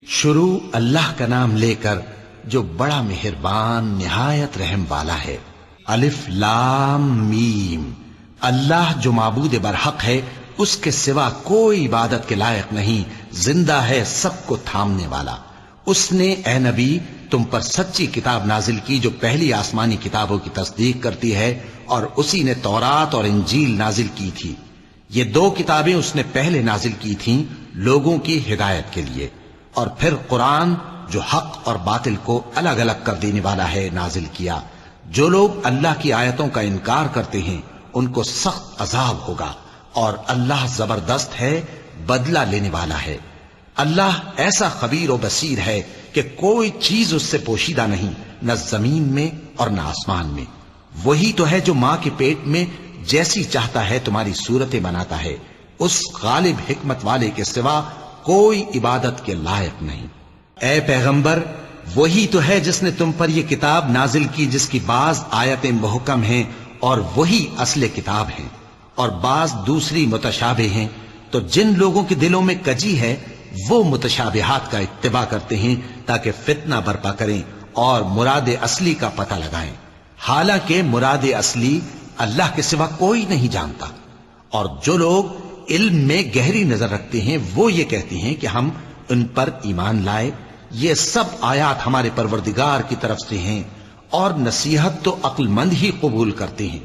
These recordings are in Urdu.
شروع اللہ کا نام لے کر جو بڑا مہربان نہایت رحم والا ہے۔ الف لام میم۔ اللہ جو معبود برحق ہے، اس کے سوا کوئی عبادت کے لائق نہیں، زندہ ہے، سب کو تھامنے والا۔ اس نے اے نبی تم پر سچی کتاب نازل کی جو پہلی آسمانی کتابوں کی تصدیق کرتی ہے، اور اسی نے تورات اور انجیل نازل کی تھی۔ یہ دو کتابیں اس نے پہلے نازل کی تھیں لوگوں کی ہدایت کے لیے، اور پھر قرآن جو حق اور باطل کو الگ الگ کر دینے والا ہے نازل کیا۔ جو لوگ اللہ کی آیتوں کا انکار کرتے ہیں ان کو سخت عذاب ہوگا، اور اللہ زبردست ہے، بدلہ لینے والا ہے۔ اللہ ایسا خبیر و بصیر ہے کہ کوئی چیز اس سے پوشیدہ نہیں، نہ زمین میں اور نہ آسمان میں۔ وہی تو ہے جو ماں کے پیٹ میں جیسی چاہتا ہے تمہاری صورتیں بناتا ہے، اس غالب حکمت والے کے سوا کوئی عبادت کے لائق نہیں۔ اے پیغمبر، وہی تو ہے جس نے تم پر یہ کتاب نازل کی جس کی بعض آیتیں محکم ہیں اور وہی اصل کتاب ہیں، اور بعض دوسری متشابہ ہیں۔ تو جن لوگوں کے دلوں میں کجی ہے وہ متشابہات کا اتباع کرتے ہیں تاکہ فتنہ برپا کریں اور مراد اصلی کا پتہ لگائیں، حالانکہ مراد اصلی اللہ کے سوا کوئی نہیں جانتا۔ اور جو لوگ علم میں گہری نظر رکھتے ہیں وہ یہ کہتے ہیں کہ ہم ان پر ایمان لائے۔ یہ سب آیات ہمارے پروردگار کی طرف سے ہیں، اور نصیحت تو عقل مند ہی قبول کرتے ہیں۔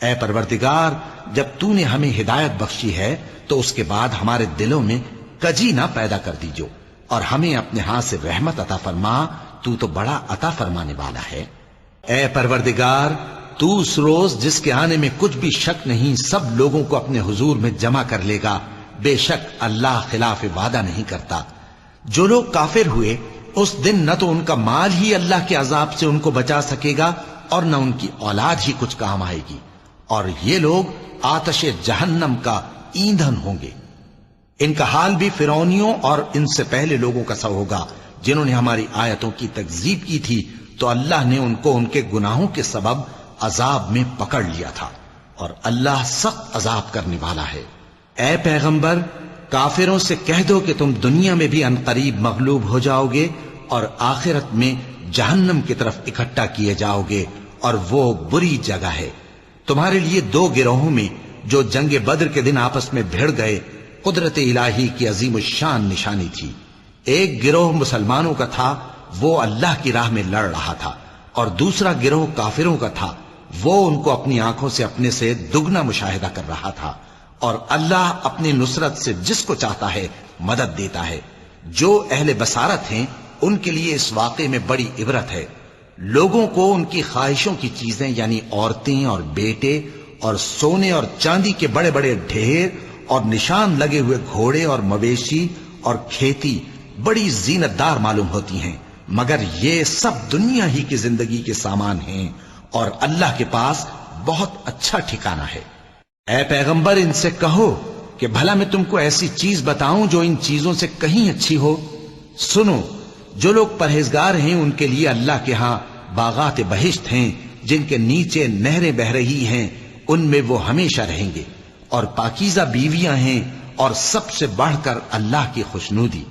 اے پروردگار، جب تو نے ہمیں ہدایت بخشی ہے تو اس کے بعد ہمارے دلوں میں کجی نہ پیدا کر دیجو، اور ہمیں اپنے ہاتھ سے رحمت عطا فرما، تو بڑا عطا فرمانے والا ہے۔ اے پروردگار، تو اس روز جس کے آنے میں کچھ بھی شک نہیں سب لوگوں کو اپنے حضور میں جمع کر لے گا، بے شک اللہ خلاف وعدہ نہیں کرتا۔ جو لوگ کافر ہوئے اس دن نہ تو ان کا مال ہی اللہ کے عذاب سے ان کو بچا سکے گا اور نہ ان کی اولاد ہی کچھ کام آئے گی، اور یہ لوگ آتش جہنم کا ایندھن ہوں گے۔ ان کا حال بھی فرعونیوں اور ان سے پہلے لوگوں کا سا ہوگا جنہوں نے ہماری آیتوں کی تکذیب کی تھی، تو اللہ نے ان کو ان کے گناہوں کے سبب عذاب میں پکڑ لیا تھا، اور اللہ سخت عذاب کرنے والا ہے۔ اے پیغمبر، کافروں سے کہہ دو کہ تم دنیا میں بھی عنقریب مغلوب ہو جاؤ گے اور آخرت میں جہنم کی طرف اکٹھا کیے جاؤ گے، اور وہ بری جگہ ہے۔ تمہارے لیے دو گروہوں میں جو جنگ بدر کے دن آپس میں بھڑ گئے قدرت الہی کی عظیم الشان نشانی تھی۔ ایک گروہ مسلمانوں کا تھا، وہ اللہ کی راہ میں لڑ رہا تھا، اور دوسرا گروہ کافروں کا تھا، وہ ان کو اپنی آنکھوں سے اپنے سے دگنا مشاہدہ کر رہا تھا۔ اور اللہ اپنی نصرت سے جس کو چاہتا ہے مدد دیتا ہے۔ جو اہل بصارت ہیں ان کے لیے اس واقعے میں بڑی عبرت ہے۔ لوگوں کو ان کی خواہشوں کی چیزیں یعنی عورتیں اور بیٹے اور سونے اور چاندی کے بڑے بڑے ڈھیر اور نشان لگے ہوئے گھوڑے اور مویشی اور کھیتی بڑی زینت دار معلوم ہوتی ہیں، مگر یہ سب دنیا ہی کی زندگی کے سامان ہیں، اور اللہ کے پاس بہت اچھا ٹھکانہ ہے۔ اے پیغمبر، ان سے کہو کہ بھلا میں تم کو ایسی چیز بتاؤں جو ان چیزوں سے کہیں اچھی ہو۔ سنو، جو لوگ پرہیزگار ہیں ان کے لیے اللہ کے ہاں باغات بہشت ہیں جن کے نیچے نہریں بہ رہی ہیں، ان میں وہ ہمیشہ رہیں گے، اور پاکیزہ بیویاں ہیں، اور سب سے بڑھ کر اللہ کی خوشنودی۔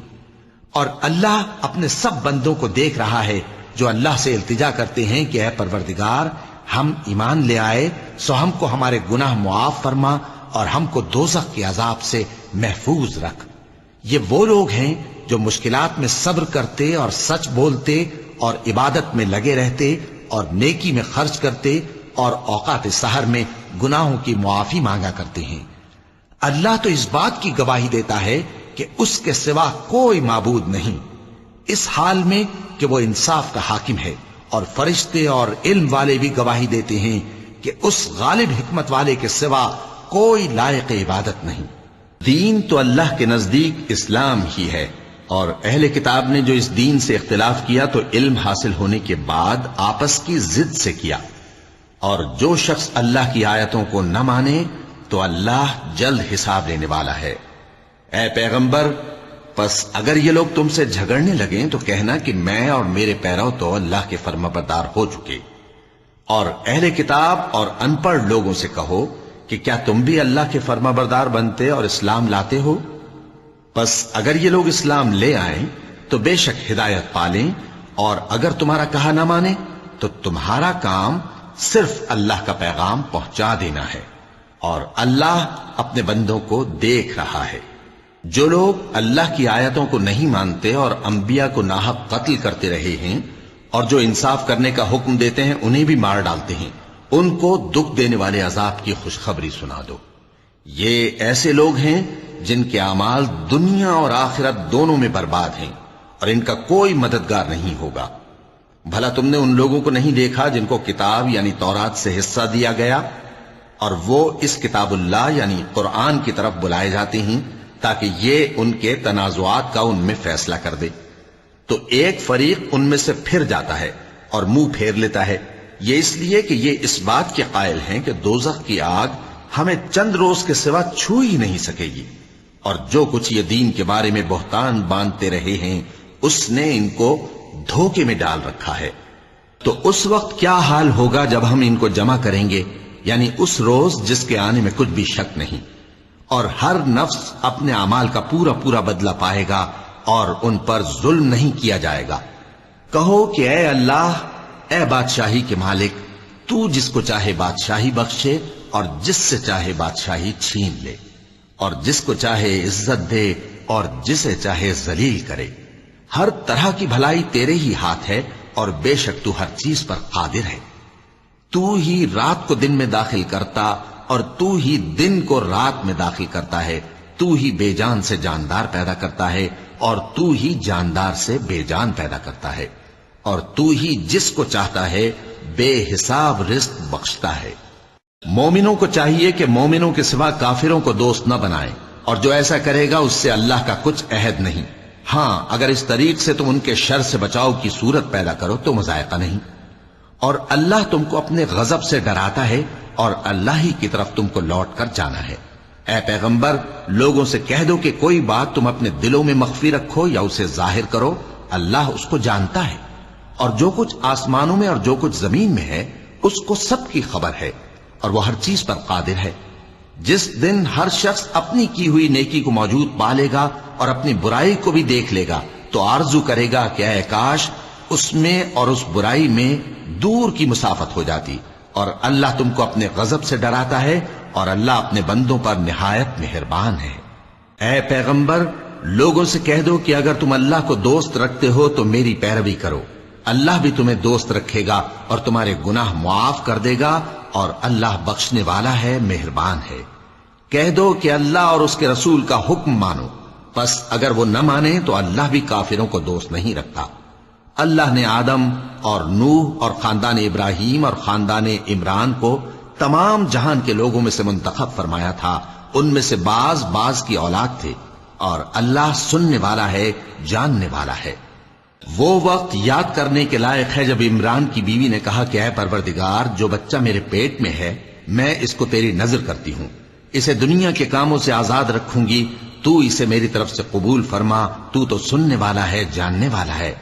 اور اللہ اپنے سب بندوں کو دیکھ رہا ہے جو اللہ سے التجا کرتے ہیں کہ اے پروردگار، ہم ایمان لے آئے سو ہم کو ہمارے گناہ معاف فرما اور ہم کو دوزخ کے عذاب سے محفوظ رکھ۔ یہ وہ لوگ ہیں جو مشکلات میں صبر کرتے اور سچ بولتے اور عبادت میں لگے رہتے اور نیکی میں خرچ کرتے اور اوقات سحر میں گناہوں کی معافی مانگا کرتے ہیں۔ اللہ تو اس بات کی گواہی دیتا ہے کہ اس کے سوا کوئی معبود نہیں، اس حال میں کہ وہ انصاف کا حاکم ہے، اور فرشتے اور علم والے بھی گواہی دیتے ہیں کہ اس غالب حکمت والے کے سوا کوئی لائق عبادت نہیں۔ دین تو اللہ کے نزدیک اسلام ہی ہے، اور اہل کتاب نے جو اس دین سے اختلاف کیا تو علم حاصل ہونے کے بعد آپس کی ضد سے کیا، اور جو شخص اللہ کی آیتوں کو نہ مانے تو اللہ جلد حساب لینے والا ہے۔ اے پیغمبر، پس اگر یہ لوگ تم سے جھگڑنے لگیں تو کہنا کہ میں اور میرے پیرو تو اللہ کے فرمانبردار ہو چکے، اور اہل کتاب اور ان پڑھ لوگوں سے کہو کہ کیا تم بھی اللہ کے فرمانبردار بنتے اور اسلام لاتے ہو؟ پس اگر یہ لوگ اسلام لے آئیں تو بے شک ہدایت پالیں، اور اگر تمہارا کہا نہ مانے تو تمہارا کام صرف اللہ کا پیغام پہنچا دینا ہے، اور اللہ اپنے بندوں کو دیکھ رہا ہے۔ جو لوگ اللہ کی آیتوں کو نہیں مانتے اور انبیاء کو ناحق قتل کرتے رہے ہیں، اور جو انصاف کرنے کا حکم دیتے ہیں انہیں بھی مار ڈالتے ہیں، ان کو دکھ دینے والے عذاب کی خوشخبری سنا دو۔ یہ ایسے لوگ ہیں جن کے اعمال دنیا اور آخرت دونوں میں برباد ہیں، اور ان کا کوئی مددگار نہیں ہوگا۔ بھلا تم نے ان لوگوں کو نہیں دیکھا جن کو کتاب یعنی تورات سے حصہ دیا گیا، اور وہ اس کتاب اللہ یعنی قرآن کی طرف بلائے جاتے ہیں تاکہ یہ ان کے تنازعات کا ان میں فیصلہ کر دے؟ تو ایک فریق ان میں سے پھر جاتا ہے اور منہ پھیر لیتا ہے، یہ اس لیے کہ یہ اس بات کے قائل ہیں کہ دوزخ کی آگ ہمیں چند روز کے سوا چھو ہی نہیں سکے گی، اور جو کچھ یہ دین کے بارے میں بہتان باندھتے رہے ہیں اس نے ان کو دھوکے میں ڈال رکھا ہے۔ تو اس وقت کیا حال ہوگا جب ہم ان کو جمع کریں گے، یعنی اس روز جس کے آنے میں کچھ بھی شک نہیں، اور ہر نفس اپنے اعمال کا پورا پورا بدلہ پائے گا، اور ان پر ظلم نہیں کیا جائے گا۔ کہو کہ اے اللہ، اے بادشاہی کے مالک، تو جس کو چاہے بادشاہی بخشے اور جس سے چاہے بادشاہی چھین لے، اور جس کو چاہے عزت دے اور جسے چاہے ذلیل کرے۔ ہر طرح کی بھلائی تیرے ہی ہاتھ ہے، اور بے شک تو ہر چیز پر قادر ہے۔ تو ہی رات کو دن میں داخل کرتا اور تو ہی دن کو رات میں داخل کرتا ہے، تو ہی بے جان سے جاندار پیدا کرتا ہے اور تو ہی جاندار سے بے جان پیدا کرتا ہے، اور تو ہی جس کو چاہتا ہے بے حساب رزق بخشتا ہے۔ مومنوں کو چاہیے کہ مومنوں کے سوا کافروں کو دوست نہ بنائیں، اور جو ایسا کرے گا اس سے اللہ کا کچھ عہد نہیں۔ ہاں اگر اس طریق سے تم ان کے شر سے بچاؤ کی صورت پیدا کرو تو مذائقہ نہیں، اور اللہ تم کو اپنے غضب سے ڈراتا ہے، اور اللہ ہی کی طرف تم کو لوٹ کر جانا ہے۔ اے پیغمبر، لوگوں سے کہہ دو کہ کوئی بات تم اپنے دلوں میں مخفی رکھو یا اسے ظاہر کرو، اللہ اس کو جانتا ہے، اور جو کچھ آسمانوں میں اور جو کچھ زمین میں ہے اس کو سب کی خبر ہے، اور وہ ہر چیز پر قادر ہے۔ جس دن ہر شخص اپنی کی ہوئی نیکی کو موجود پا لے گا اور اپنی برائی کو بھی دیکھ لے گا تو آرزو کرے گا کہ اے کاش اس میں اور اس برائی میں دور کی مسافت ہو جاتی، اور اللہ تم کو اپنے غضب سے ڈراتا ہے، اور اللہ اپنے بندوں پر نہایت مہربان ہے۔ اے پیغمبر، لوگوں سے کہہ دو کہ اگر تم اللہ کو دوست رکھتے ہو تو میری پیروی کرو، اللہ بھی تمہیں دوست رکھے گا اور تمہارے گناہ معاف کر دے گا، اور اللہ بخشنے والا ہے، مہربان ہے۔ کہہ دو کہ اللہ اور اس کے رسول کا حکم مانو، پس اگر وہ نہ مانے تو اللہ بھی کافروں کو دوست نہیں رکھتا۔ اللہ نے آدم اور نوح اور خاندان ابراہیم اور خاندان عمران کو تمام جہان کے لوگوں میں سے منتخب فرمایا تھا، ان میں سے بعض بعض کی اولاد تھے، اور اللہ سننے والا ہے، جاننے والا ہے۔ وہ وقت یاد کرنے کے لائق ہے جب عمران کی بیوی نے کہا کہ اے پروردگار، جو بچہ میرے پیٹ میں ہے میں اس کو تیری نذر کرتی ہوں، اسے دنیا کے کاموں سے آزاد رکھوں گی، تو اسے میری طرف سے قبول فرما، تو سننے والا ہے، جاننے والا ہے۔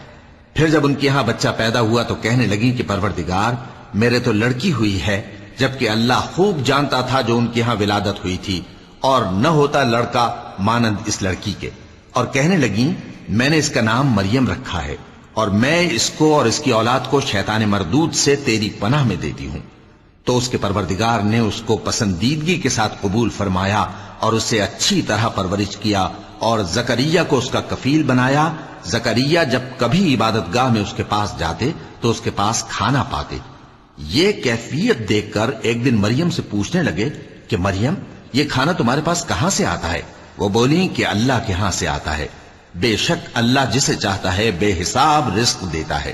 پھر جب ان کے ہاں بچہ پیدا ہوا تو کہنے لگی کہ پروردگار، میرے تو لڑکی ہوئی ہے، جبکہ اللہ خوب جانتا تھا جو ان کے ہاں ولادت ہوئی تھی، اور نہ ہوتا لڑکا مانند اس لڑکی کے۔ اور کہنے لگی میں نے اس کا نام مریم رکھا ہے، اور میں اس کو اور اس کی اولاد کو شیطان مردود سے تیری پناہ میں دیتی ہوں۔ تو اس کے پروردگار نے اس کو پسندیدگی کے ساتھ قبول فرمایا اور اسے اچھی طرح پرورش کیا، اور زکریا کو اس کا کفیل بنایا۔ زکریا جب کبھی عبادت گاہ میں اس کے پاس جاتے تو اس کے پاس کھانا پاتے۔ یہ کیفیت دیکھ کر ایک دن مریم سے پوچھنے لگے کہ مریم، یہ کھانا تمہارے پاس کہاں سے آتا ہے؟ وہ بولی کہ اللہ کے ہاں سے آتا ہے، بے شک اللہ جسے چاہتا ہے بے حساب رزق دیتا ہے۔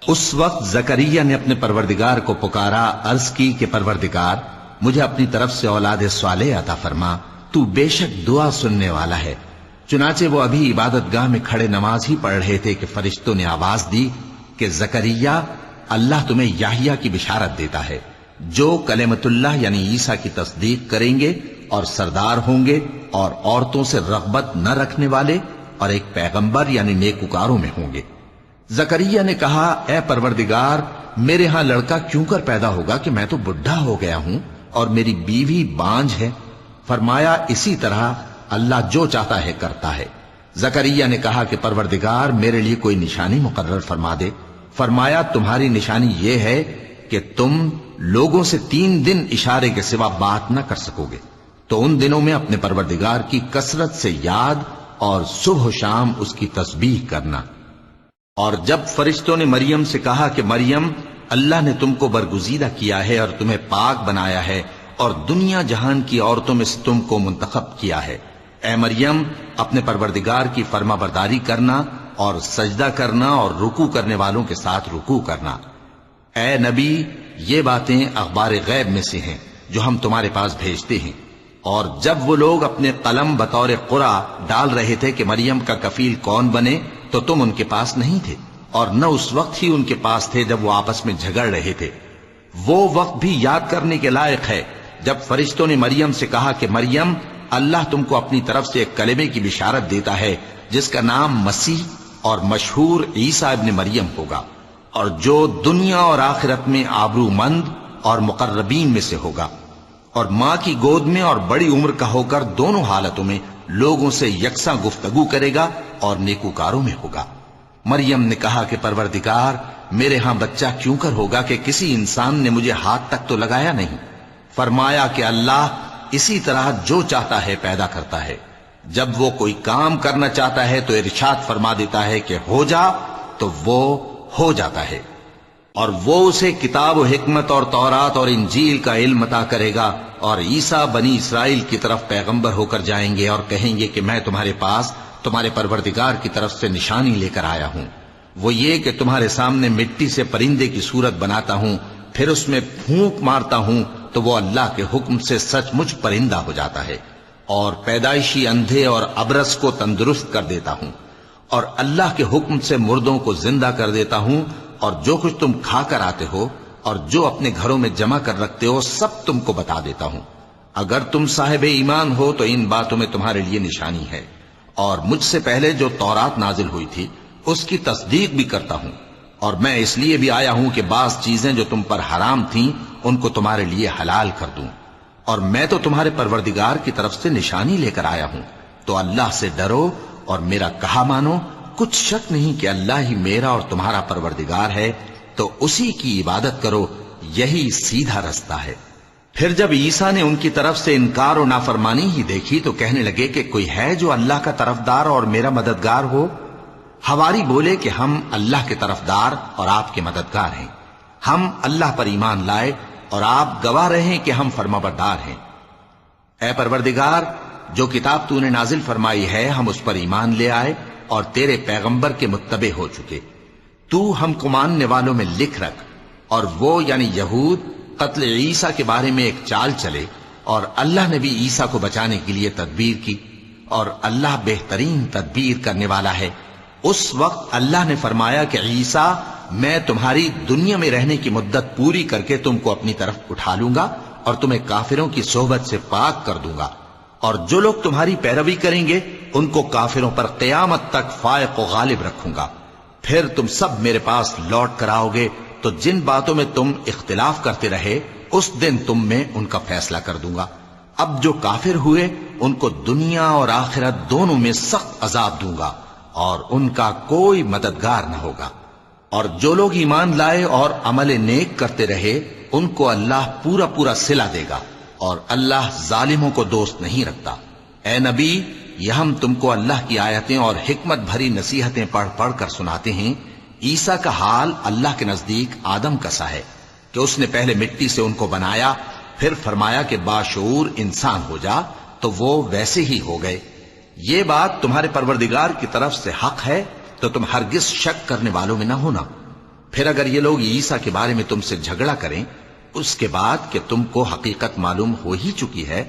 اس وقت زکریا نے اپنے پروردگار کو پکارا، عرض کی کہ پروردگار، مجھے اپنی طرف سے اولاد صالح عطا فرما، تو بے شک دعا سننے والا ہے۔ چنانچہ وہ ابھی عبادت گاہ میں کھڑے نماز ہی پڑھ رہے تھے کہ فرشتوں نے آواز دی کہ زکریا، اللہ تمہیں یحییٰ کی بشارت دیتا ہے، جو کلمۃ اللہ یعنی عیسیٰ کی تصدیق کریں گے اور سردار ہوں گے، اور عورتوں سے رغبت نہ رکھنے والے، اور ایک پیغمبر یعنی نیکوکاروں میں ہوں گے۔ زکریا نے کہا، اے پروردگار، میرے ہاں لڑکا کیوں کر پیدا ہوگا کہ میں تو بڈھا ہو گیا ہوں اور میری بیوی بانجھ ہے۔ فرمایا، اسی طرح اللہ جو چاہتا ہے کرتا ہے۔ زکریا نے کہا کہ پروردگار میرے لیے کوئی نشانی مقرر فرما دے۔ فرمایا تمہاری نشانی یہ ہے کہ تم لوگوں سے 3 دن اشارے کے سوا بات نہ کر سکو گے، تو ان دنوں میں اپنے پروردگار کی کثرت سے یاد اور صبح و شام اس کی تسبیح کرنا۔ اور جب فرشتوں نے مریم سے کہا کہ مریم، اللہ نے تم کو برگزیدہ کیا ہے اور تمہیں پاک بنایا ہے اور دنیا جہان کی عورتوں میں سے تم کو منتخب کیا ہے، اے مریم اپنے پروردگار کی فرما برداری کرنا اور سجدہ کرنا اور رکوع کرنے والوں کے ساتھ رکوع کرنا۔ اے نبی، یہ باتیں اخبار غیب میں سے ہیں جو ہم تمہارے پاس بھیجتے ہیں۔ اور جب وہ لوگ اپنے قلم بطور قرعہ ڈال رہے تھے کہ مریم کا کفیل کون بنے، تو تم ان کے پاس نہیں تھے، اور نہ اس وقت ہی ان کے پاس تھے جب وہ آپس میں جھگڑ رہے تھے۔ وہ وقت بھی یاد کرنے کے لائق ہے جب فرشتوں نے مریم سے کہا کہ مریم، اللہ تم کو اپنی طرف سے ایک کلمے کی بشارت دیتا ہے جس کا نام مسیح اور مشہور عیسیٰ ابن مریم ہوگا، اور جو دنیا اور آخرت میں آبرو مند اور مقربین میں سے ہوگا، اور ماں کی گود میں اور بڑی عمر کا ہو کر دونوں حالتوں میں لوگوں سے یکساں گفتگو کرے گا اور نیکوکاروں میں ہوگا۔ مریم نے کہا کہ پروردگار، میرے ہاں بچہ کیوں کر ہوگا کہ کسی انسان نے مجھے ہاتھ تک تو لگایا نہیں۔ فرمایا کہ اللہ اسی طرح جو چاہتا ہے پیدا کرتا ہے، جب وہ کوئی کام کرنا چاہتا ہے تو ارشاد فرما دیتا ہے کہ ہو جا، تو وہ ہو جاتا ہے۔ اور وہ اسے کتاب و حکمت اور تورات اور انجیل کا علم عطا کرے گا، اور عیسیٰ بنی اسرائیل کی طرف پیغمبر ہو کر جائیں گے اور کہیں گے کہ میں تمہارے پاس تمہارے پروردگار کی طرف سے نشانی لے کر آیا ہوں، وہ یہ کہ تمہارے سامنے مٹی سے پرندے کی صورت بناتا ہوں، پھر اس میں پھونک مارتا ہوں تو وہ اللہ کے حکم سے سچ مچ پرندہ ہو جاتا ہے، اور پیدائشی اندھے اور ابرص کو تندرست کر دیتا ہوں، اور اللہ کے حکم سے مردوں کو زندہ کر دیتا ہوں، اور جو کچھ تم کھا کر آتے ہو اور جو اپنے گھروں میں جمع کر رکھتے ہو سب تم کو بتا دیتا ہوں۔ اگر تم صاحب ایمان ہو تو ان باتوں میں تمہارے لیے نشانی ہے، اور مجھ سے پہلے جو تورات نازل ہوئی تھی اس کی تصدیق بھی کرتا ہوں، اور میں اس لیے بھی آیا ہوں کہ بعض چیزیں جو تم پر حرام تھیں ان کو تمہارے لیے حلال کر دوں، اور میں تو تمہارے پروردگار کی طرف سے نشانی لے کر آیا ہوں، تو اللہ سے ڈرو اور میرا کہا مانو۔ کچھ شک نہیں کہ اللہ ہی میرا اور تمہارا پروردگار ہے، تو اسی کی عبادت کرو، یہی سیدھا رستہ ہے۔ پھر جب عیسیٰ نے ان کی طرف سے انکار و نافرمانی ہی دیکھی تو کہنے لگے کہ کوئی ہے جو اللہ کا طرفدار اور میرا مددگار ہو؟ حواری بولے کہ ہم اللہ کے طرفدار اور آپ کے مددگار ہیں، ہم اللہ پر ایمان لائے اور آپ گواہ رہے کہ ہم فرمانبردار ہیں۔ اے پروردگار، جو کتاب تو نے نازل فرمائی ہے ہم اس پر ایمان لے آئے اور تیرے پیغمبر کے متبع ہو چکے، تو ہم کو ماننے والوں میں لکھ رکھ۔ اور وہ یعنی یہود قتل عیسیٰ کے بارے میں ایک چال چلے، اور اللہ نے بھی عیسیٰ کو بچانے کے لیے تدبیر کی، اور اللہ بہترین تدبیر کرنے والا ہے۔ اس وقت اللہ نے فرمایا کہ عیسیٰ، میں تمہاری دنیا میں رہنے کی مدت پوری کر کے تم کو اپنی طرف اٹھا لوں گا اور تمہیں کافروں کی صحبت سے پاک کر دوں گا، اور جو لوگ تمہاری پیروی کریں گے ان کو کافروں پر قیامت تک فائق و غالب رکھوں گا۔ پھر تم سب میرے پاس لوٹ کر آؤ گے تو جن باتوں میں تم اختلاف کرتے رہے اس دن تم میں ان کا فیصلہ کر دوں گا۔ اب جو کافر ہوئے ان کو دنیا اور آخرت دونوں میں سخت عذاب دوں گا، اور ان کا کوئی مددگار نہ ہوگا۔ اور جو لوگ ایمان لائے اور عمل نیک کرتے رہے ان کو اللہ پورا پورا صلہ دے گا، اور اللہ ظالموں کو دوست نہیں رکھتا۔ اے نبی، یہ ہم تم کو اللہ کی آیتیں اور حکمت بھری نصیحتیں پڑھ پڑھ کر سناتے ہیں۔ عیسیٰ کا حال اللہ کے نزدیک آدم کا سا ہے کہ اس نے پہلے مٹی سے ان کو بنایا، پھر فرمایا کہ باشعور انسان ہو جا، تو وہ ویسے ہی ہو گئے۔ یہ بات تمہارے پروردگار کی طرف سے حق ہے، تو تم ہرگز شک کرنے والوں میں نہ ہونا۔ پھر اگر یہ لوگ عیسیٰ کے بارے میں تم سے جھگڑا کریں اس کے بعد کہ تم کو حقیقت معلوم ہو ہی چکی ہے،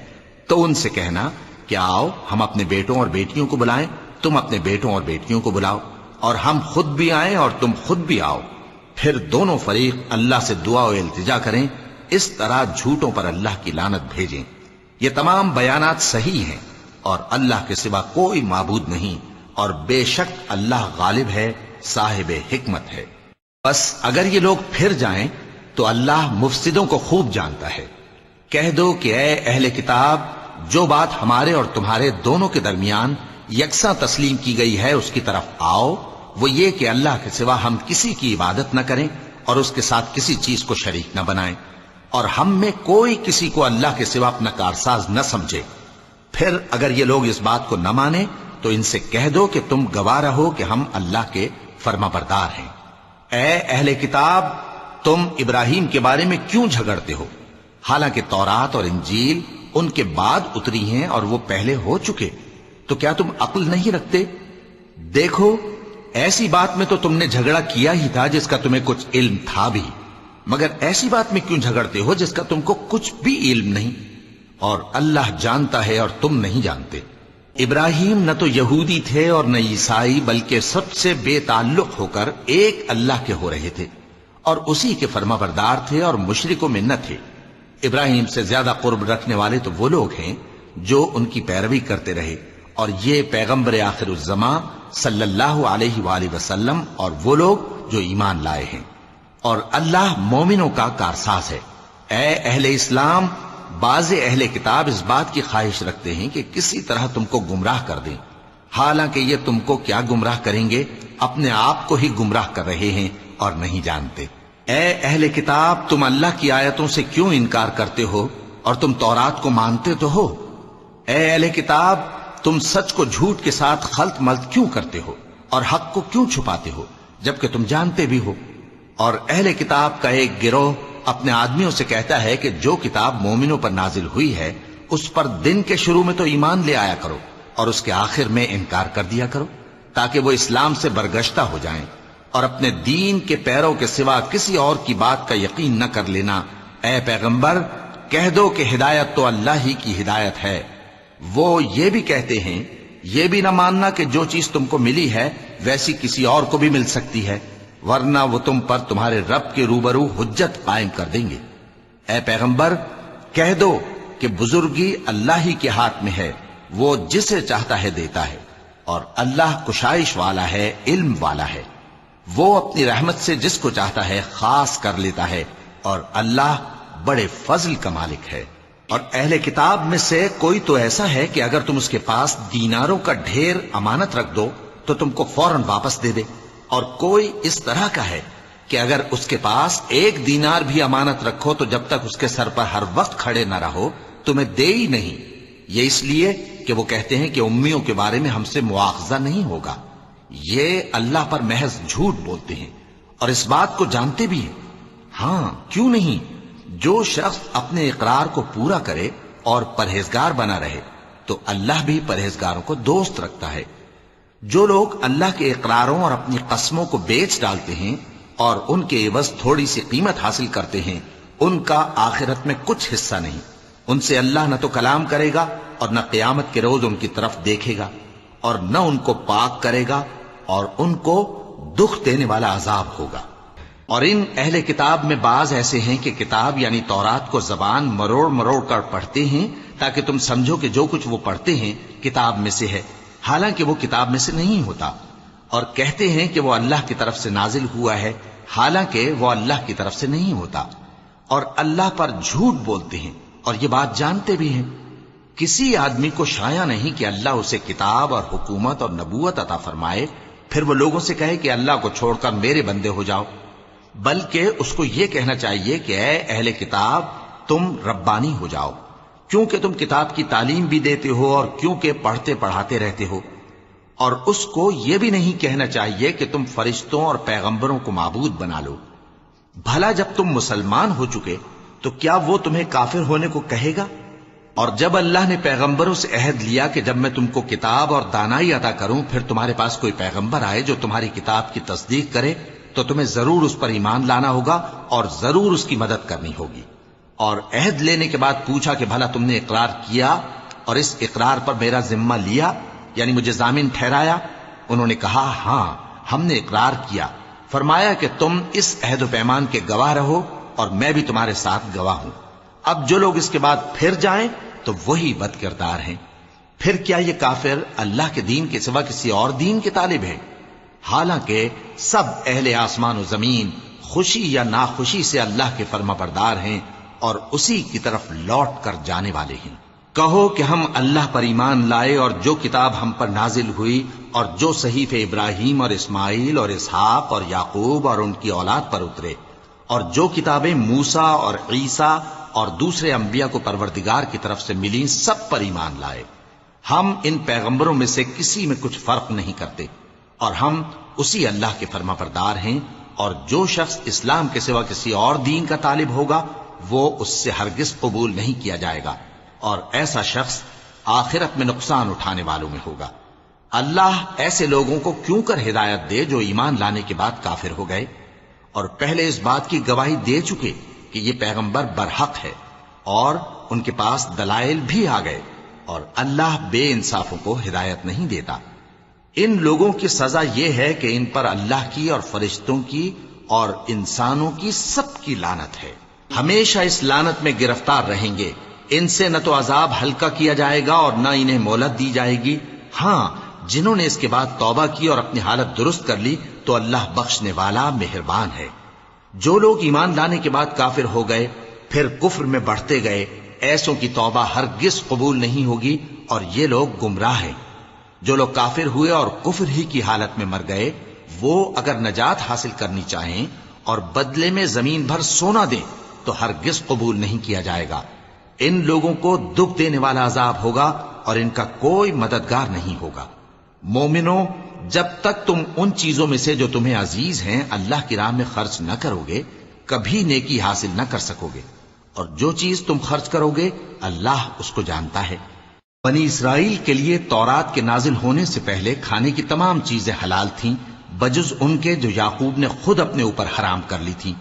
تو ان سے کہنا کہ آؤ ہم اپنے بیٹوں اور بیٹیوں کو بلائیں، تم اپنے بیٹوں اور بیٹیوں کو بلاؤ، اور ہم خود بھی آئیں اور تم خود بھی آؤ، پھر دونوں فریق اللہ سے دعا و التجا کریں، اس طرح جھوٹوں پر اللہ کی لعنت بھیجیں۔ یہ تمام بیانات صحیح ہیں، اور اللہ کے سوا کوئی معبود نہیں، اور بے شک اللہ غالب ہے، صاحب حکمت ہے۔ بس اگر یہ لوگ پھر جائیں تو اللہ مفسدوں کو خوب جانتا ہے۔ کہہ دو کہ اے اہل کتاب، جو بات ہمارے اور تمہارے دونوں کے درمیان یکساں تسلیم کی گئی ہے اس کی طرف آؤ، وہ یہ کہ اللہ کے سوا ہم کسی کی عبادت نہ کریں اور اس کے ساتھ کسی چیز کو شریک نہ بنائیں، اور ہم میں کوئی کسی کو اللہ کے سوا اپنا کارساز نہ سمجھے۔ پھر اگر یہ لوگ اس بات کو نہ مانیں تو ان سے کہہ دو کہ تم گواہ رہو کہ ہم اللہ کے فرما بردار ہیں۔ اے اہل کتاب، تم ابراہیم کے بارے میں کیوں جھگڑتے ہو؟ حالانکہ تورات اور انجیل ان کے بعد اتری ہیں اور وہ پہلے ہو چکے، تو کیا تم عقل نہیں رکھتے؟ دیکھو، ایسی بات میں تو تم نے جھگڑا کیا ہی تھا جس کا تمہیں کچھ علم تھا بھی، مگر ایسی بات میں کیوں جھگڑتے ہو جس کا تم کو کچھ بھی علم نہیں؟ اور اللہ جانتا ہے اور تم نہیں جانتے۔ ابراہیم نہ تو یہودی تھے اور نہ عیسائی، بلکہ سب سے بے تعلق ہو کر ایک اللہ کے ہو رہے تھے اور اسی کے فرما بردار تھے اور مشرکوں میں نہ تھے۔ ابراہیم سے زیادہ قرب رکھنے والے تو وہ لوگ ہیں جو ان کی پیروی کرتے رہے، اور یہ پیغمبر آخر الزماں صلی اللہ علیہ وآلہ وسلم اور وہ لوگ جو ایمان لائے ہیں، اور اللہ مومنوں کا کارساز ہے۔ اے اہل اسلام، بعض اہل کتاب اس بات کی خواہش رکھتے ہیں کہ کسی طرح تم کو گمراہ کر دیں، حالانکہ یہ تم کو کیا گمراہ کریں گے، اپنے آپ کو ہی گمراہ کر رہے ہیں اور نہیں جانتے۔ اے اہل کتاب، تم اللہ کی آیتوں سے کیوں انکار کرتے ہو اور تم تورات کو مانتے تو ہو؟ اے اہل کتاب، تم سچ کو جھوٹ کے ساتھ خلط ملط کیوں کرتے ہو اور حق کو کیوں چھپاتے ہو جبکہ تم جانتے بھی ہو؟ اور اہل کتاب کا ایک گروہ اپنے آدمیوں سے کہتا ہے کہ جو کتاب مومنوں پر نازل ہوئی ہے اس پر دن کے شروع میں تو ایمان لے آیا کرو اور اس کے آخر میں انکار کر دیا کرو، تاکہ وہ اسلام سے برگشتہ ہو جائیں، اور اپنے دین کے پیروں کے سوا کسی اور کی بات کا یقین نہ کر لینا۔ اے پیغمبر، کہہ دو کہ ہدایت تو اللہ ہی کی ہدایت ہے۔ وہ یہ بھی کہتے ہیں، یہ بھی نہ ماننا کہ جو چیز تم کو ملی ہے ویسی کسی اور کو بھی مل سکتی ہے، ورنہ وہ تم پر تمہارے رب کے روبرو حجت قائم کر دیں گے۔ اے پیغمبر، کہہ دو کہ بزرگی اللہ ہی کے ہاتھ میں ہے، وہ جسے چاہتا ہے دیتا ہے، اور اللہ کشائش والا ہے، علم والا ہے۔ وہ اپنی رحمت سے جس کو چاہتا ہے خاص کر لیتا ہے، اور اللہ بڑے فضل کا مالک ہے۔ اور اہل کتاب میں سے کوئی تو ایسا ہے کہ اگر تم اس کے پاس دیناروں کا ڈھیر امانت رکھ دو تو تم کو فوراً واپس دے دے، اور کوئی اس طرح کا ہے کہ اگر اس کے پاس 1 دینار بھی امانت رکھو تو جب تک اس کے سر پر ہر وقت کھڑے نہ رہو تمہیں دے ہی نہیں۔ یہ اس لیے کہ وہ کہتے ہیں کہ امیوں کے بارے میں ہم سے مواخذہ نہیں ہوگا۔ یہ اللہ پر محض جھوٹ بولتے ہیں اور اس بات کو جانتے بھی ہیں۔ ہاں، کیوں نہیں؟ جو شخص اپنے اقرار کو پورا کرے اور پرہیزگار بنا رہے تو اللہ بھی پرہیزگاروں کو دوست رکھتا ہے۔ جو لوگ اللہ کے اقراروں اور اپنی قسموں کو بیچ ڈالتے ہیں اور ان کے عوض تھوڑی سی قیمت حاصل کرتے ہیں، ان کا آخرت میں کچھ حصہ نہیں۔ ان سے اللہ نہ تو کلام کرے گا اور نہ قیامت کے روز ان کی طرف دیکھے گا، اور نہ ان کو پاک کرے گا، اور ان کو دکھ دینے والا عذاب ہوگا۔ اور ان اہل کتاب میں بعض ایسے ہیں کہ کتاب یعنی تورات کو زبان مروڑ مروڑ کر پڑھتے ہیں تاکہ تم سمجھو کہ جو کچھ وہ پڑھتے ہیں کتاب میں سے ہے، حالانکہ وہ کتاب میں سے نہیں ہوتا، اور کہتے ہیں کہ وہ اللہ کی طرف سے نازل ہوا ہے، حالانکہ وہ اللہ کی طرف سے نہیں ہوتا، اور اللہ پر جھوٹ بولتے ہیں اور یہ بات جانتے بھی ہیں۔ کسی آدمی کو شایع نہیں کہ اللہ اسے کتاب اور حکومت اور نبوت عطا فرمائے پھر وہ لوگوں سے کہے کہ اللہ کو چھوڑ کر میرے بندے ہو جاؤ، بلکہ اس کو یہ کہنا چاہیے کہ اے اہل کتاب، تم ربانی ہو جاؤ، کیونکہ تم کتاب کی تعلیم بھی دیتے ہو اور کیونکہ پڑھتے پڑھاتے رہتے ہو۔ اور اس کو یہ بھی نہیں کہنا چاہیے کہ تم فرشتوں اور پیغمبروں کو معبود بنا لو۔ بھلا جب تم مسلمان ہو چکے تو کیا وہ تمہیں کافر ہونے کو کہے گا؟ اور جب اللہ نے پیغمبروں سے عہد لیا کہ جب میں تم کو کتاب اور دانائی عطا کروں پھر تمہارے پاس کوئی پیغمبر آئے جو تمہاری کتاب کی تصدیق کرے تو تمہیں ضرور اس پر ایمان لانا ہوگا اور ضرور اس کی مدد کرنی ہوگی۔ اور عہد لینے کے بعد پوچھا کہ بھلا تم نے اقرار کیا اور اس اقرار پر میرا ذمہ لیا، یعنی مجھے ضامن ٹھہرایا؟ انہوں نے کہا ہاں، ہم نے اقرار کیا۔ فرمایا کہ تم اس عہد و پیمان کے گواہ رہو اور میں بھی تمہارے ساتھ گواہ ہوں۔ اب جو لوگ اس کے بعد پھر جائیں تو وہی بد کردار ہیں۔ پھر کیا یہ کافر اللہ کے دین کے سوا کسی اور دین کے طالب ہیں؟ حالانکہ سب اہل آسمان و زمین خوشی یا ناخوشی سے اللہ کے فرما بردار ہیں اور اسی کی طرف لوٹ کر جانے والے ہیں۔ کہو کہ ہم اللہ پر ایمان لائے اور جو کتاب ہم پر نازل ہوئی اور جو صحیفے ابراہیم اور اسماعیل اور اسحاق اور یعقوب اور ان کی اولاد پر اترے اور جو کتابیں موسیٰ اور عیسیٰ اور دوسرے انبیاء کو پروردگار کی طرف سے ملیں سب پر ایمان لائے۔ ہم ان پیغمبروں میں سے کسی میں کچھ فرق نہیں کرتے اور ہم اسی اللہ کے فرما بردار ہیں، اور جو شخص اسلام کے سوا کسی اور دین کا طالب ہوگا وہ اس سے ہرگز قبول نہیں کیا جائے گا، اور ایسا شخص آخرت میں نقصان اٹھانے والوں میں ہوگا۔ اللہ ایسے لوگوں کو کیوں کر ہدایت دے جو ایمان لانے کے بعد کافر ہو گئے اور پہلے اس بات کی گواہی دے چکے کہ یہ پیغمبر برحق ہے اور ان کے پاس دلائل بھی آ گئے، اور اللہ بے انصافوں کو ہدایت نہیں دیتا۔ ان لوگوں کی سزا یہ ہے کہ ان پر اللہ کی اور فرشتوں کی اور انسانوں کی سب کی لعنت ہے، ہمیشہ اس لعنت میں گرفتار رہیں گے۔ ان سے نہ تو عذاب ہلکا کیا جائے گا اور نہ انہیں مہلت دی جائے گی۔ ہاں، جنہوں نے اس کے بعد توبہ کی اور اپنی حالت درست کر لی تو اللہ بخشنے والا مہربان ہے۔ جو لوگ ایمان لانے کے بعد کافر ہو گئے پھر کفر میں بڑھتے گئے، ایسوں کی توبہ ہرگز قبول نہیں ہوگی اور یہ لوگ گمراہ ہیں۔ جو لوگ کافر ہوئے اور کفر ہی کی حالت میں مر گئے، وہ اگر نجات حاصل کرنی چاہیں اور بدلے میں زمین بھر سونا دیں تو ہرگز قبول نہیں کیا جائے گا۔ ان لوگوں کو دکھ دینے والا عذاب ہوگا اور ان کا کوئی مددگار نہیں ہوگا۔ مومنو، جب تک تم ان چیزوں میں سے جو تمہیں عزیز ہیں اللہ کی راہ میں خرچ نہ کرو گے کبھی نیکی حاصل نہ کر سکو گے، اور جو چیز تم خرچ کرو گے اللہ اس کو جانتا ہے۔ بنی اسرائیل کے لیے تورات کے نازل ہونے سے پہلے کھانے کی تمام چیزیں حلال تھیں بجز ان کے جو یعقوب نے خود اپنے اوپر حرام کر لی تھیں۔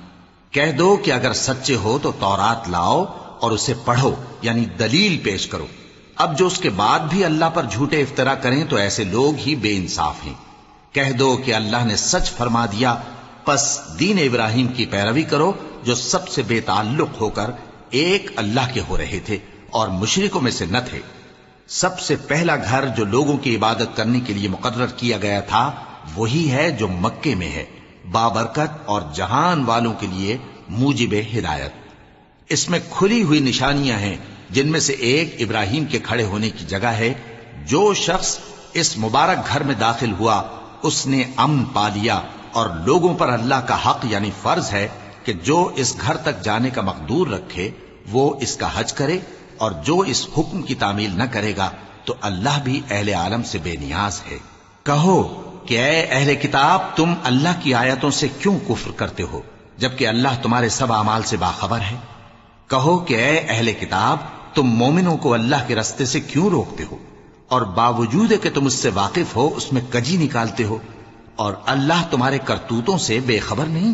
کہہ دو کہ اگر سچے ہو تو تورات لاؤ اور اسے پڑھو، یعنی دلیل پیش کرو۔ اب جو اس کے بعد بھی اللہ پر جھوٹے افطرا کریں تو ایسے لوگ ہی بے انصاف ہیں۔ کہہ دو کہ اللہ نے سچ فرما دیا، پس دین ابراہیم کی پیروی کرو جو سب سے بے تعلق ہو کر ایک اللہ کے ہو رہے تھے اور مشرکوں میں سے نہ تھے۔ سب سے پہلا گھر جو لوگوں کی عبادت کرنے کے لیے مقرر کیا گیا تھا وہی ہے جو مکے میں ہے، بابرکت اور جہان والوں کے لیے موجب ہدایت۔ اس میں کھلی ہوئی نشانیاں ہیں جن میں سے ایک ابراہیم کے کھڑے ہونے کی جگہ ہے۔ جو شخص اس مبارک گھر میں داخل ہوا اس نے امن پا لیا، اور لوگوں پر اللہ کا حق یعنی فرض ہے کہ جو اس گھر تک جانے کا مقدور رکھے وہ اس کا حج کرے، اور جو اس حکم کی تعمیل نہ کرے گا تو اللہ بھی اہل عالم سے بے نیاز ہے۔ کہو کہ اے اہل کتاب، تم اللہ کی آیتوں سے کیوں کفر کرتے ہو جبکہ اللہ تمہارے سب اعمال سے باخبر ہے؟ کہو کہ اے اہل کتاب، تم مومنوں کو اللہ کے رستے سے کیوں روکتے ہو اور باوجود کہ تم اس سے واقف ہو اس میں کجی نکالتے ہو، اور اللہ تمہارے کرتوتوں سے بے خبر نہیں؟